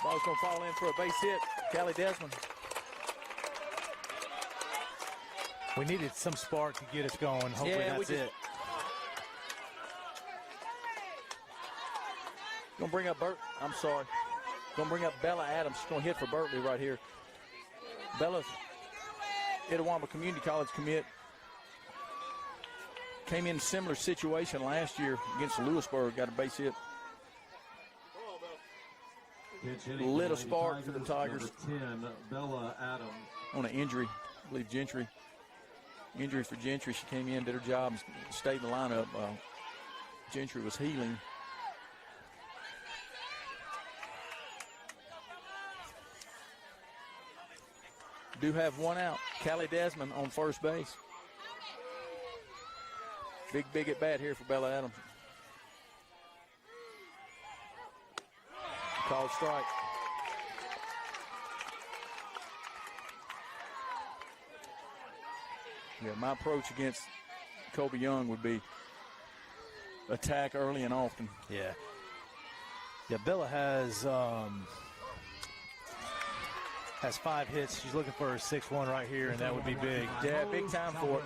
Ball's going to fall in for a base hit. Callie Desmond. We needed some spark to get us going. Hopefully that's it. Going to bring up Going to bring up Bella Adams. She's going to hit for Berkeley right here. Bella's Itawamba Community College commit. Came in a similar situation last year against Lewisburg. Got a base hit. Little spark for the Tigers. 10, Bella Adams. On an injury. I believe Gentry. Injury for Gentry. She came in, did her job, and stayed in the lineup. Gentry was healing. Do have 1 out. Callie Desmond on first base. Big at bat here for Bella Adams. Called strike. Yeah, my approach against Kobe Young would be attack early and often. Yeah. Yeah, Bella has 5 hits. She's looking for her 6-1 right here, and that would be big. Yeah, big time for it.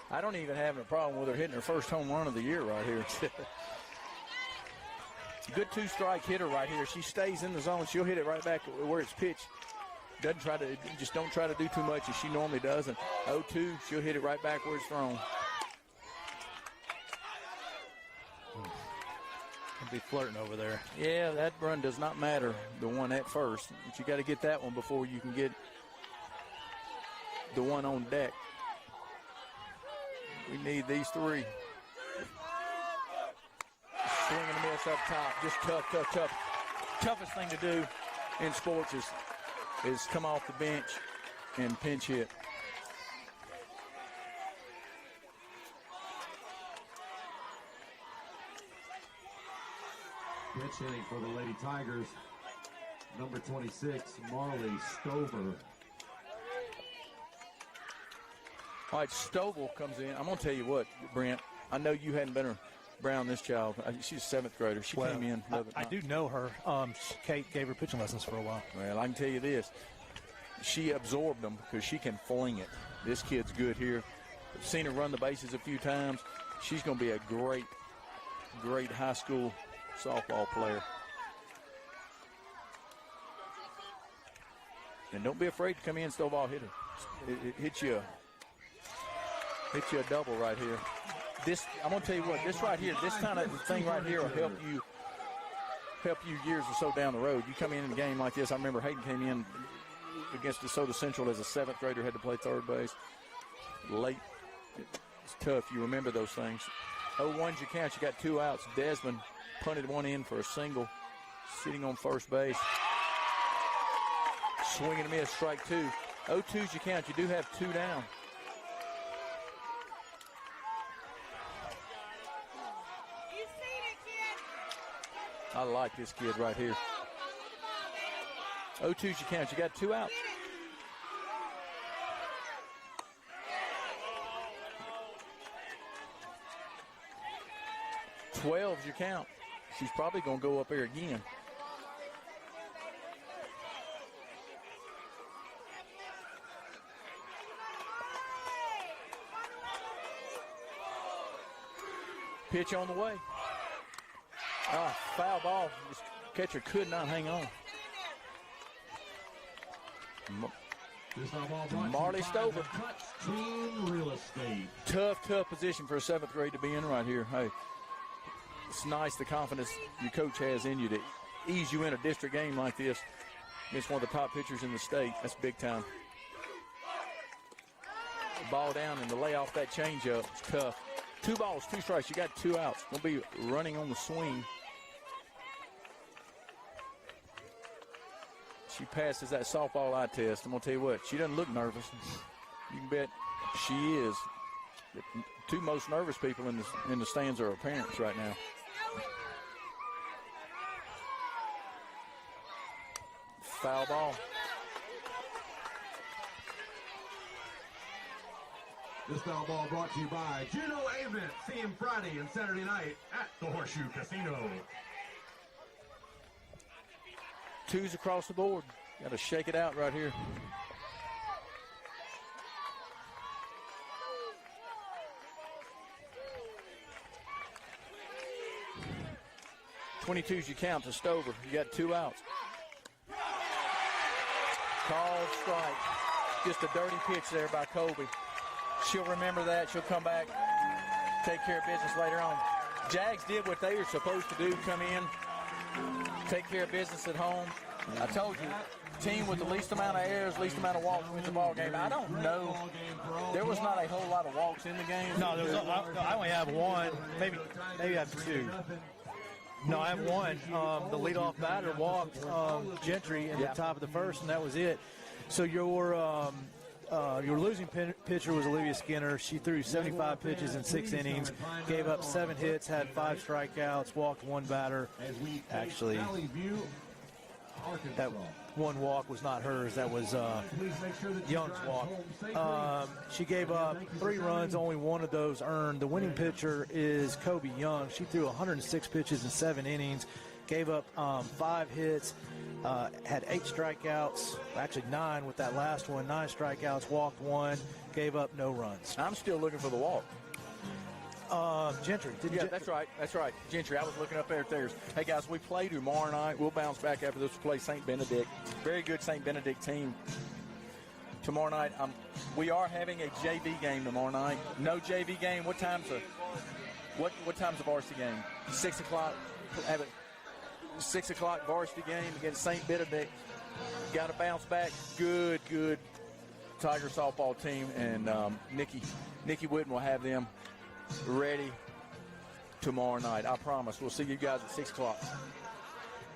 I don't even have a problem with her hitting her first home run of the year right here. Good 2-strike hitter right here. She stays in the zone. She'll hit it right back where it's pitched. Don't try to do too much as she normally does. And 0-2, she'll hit it right back where it's thrown. I'll be flirting over there. Yeah, that run does not matter, the one at first. But you got to get that one before you can get the one on deck. We need these 3. Swing and a miss up top. Just tough. Toughest thing to do in sports is is come off the bench and pinch hit. Pitch hitting for the Lady Tigers, number 26, Marley Stover. All right, Stovall comes in. I'm going to tell you what, Brent. I know you hadn't been around this child. She's a 7th grader. She came in. I do know her. Kate gave her pitching lessons for a while. Well, I can tell you this. She absorbed them because she can fling it. This kid's good here. I've seen her run the bases a few times. She's going to be a great, great high school softball player. And don't be afraid to come in, Stovall. Hit her. It hits you a double right here. This, I'm going to tell you what, this right here, this kind of thing right here will help you years or so down the road. You come in a game like this. I remember Hayden came in against DeSoto Central as a 7th grader, had to play third base. Late, it's tough. You remember those things. 0-1's your count. You got 2 outs. Desmond punted one in for a single, sitting on first base. Swing and a miss, strike 2. 0-2's your count. You do have 2 down. I like this kid right here. 0-2's your count. You got 2 outs. $12's your count. She's probably going to go up there again. Pitch on the way. Foul ball. This catcher could not hang on. Marley Stover. Real estate. Tough position for a 7th grade to be in right here. Hey, it's nice the confidence your coach has in you to ease you in a district game like this against one of the top pitchers in the state. That's big time. The ball down and to lay off that changeup is tough. 2 balls, 2 strikes. You got 2 outs. Gonna be running on the swing. She passes that softball eye test. I'm gonna tell you what, she doesn't look nervous. You can bet she is. The 2 most nervous people in the stands are her parents right now. Foul ball. This foul ball brought to you by Juno Avent. See him Friday and Saturday night at the Horseshoe Casino. 2s across the board. Got to shake it out right here. .22's your count to Stover. You got 2 outs. Called strike. Just a dirty pitch there by Colby. She'll remember that. She'll come back, take care of business later on. Jags did what they were supposed to do, come in, take care of business at home. I told you, team with the least amount of errors, least amount of walks wins the ball game. I don't know. There was not a whole lot of walks in the game. No, there was. I only have 1, maybe I have 2. No, I have 1. The leadoff batter walked Gentry in the top of the first, and that was it. So your losing pitcher was Olivia Skinner. She threw 75 pitches in 6 innings, gave up 7 hits, had 5 strikeouts, walked 1 batter. Actually, that 1 walk was not hers. That was Young's walk. She gave up 3 runs, only 1 of those earned. The winning pitcher is Kobe Young. She threw 106 pitches in 7 innings, gave up 5 hits, had 8 strikeouts, actually 9 with that last one, 9 strikeouts, walked 1, gave up no runs. I'm still looking for the walk. Gentry. That's right. Gentry, I was looking up there at theirs. Hey, guys, we play tomorrow night. We'll bounce back after this to play St. Benedict. Very good St. Benedict team. Tomorrow night, we are having a JV game tomorrow night. No JV game. What time's the varsity game? 6 o'clock. Have it 6 o'clock varsity game against St. Benedict. Got to bounce back. Good Tiger softball team, and Nikki Witten will have them ready tomorrow night. I promise. We'll see you guys at 6 o'clock.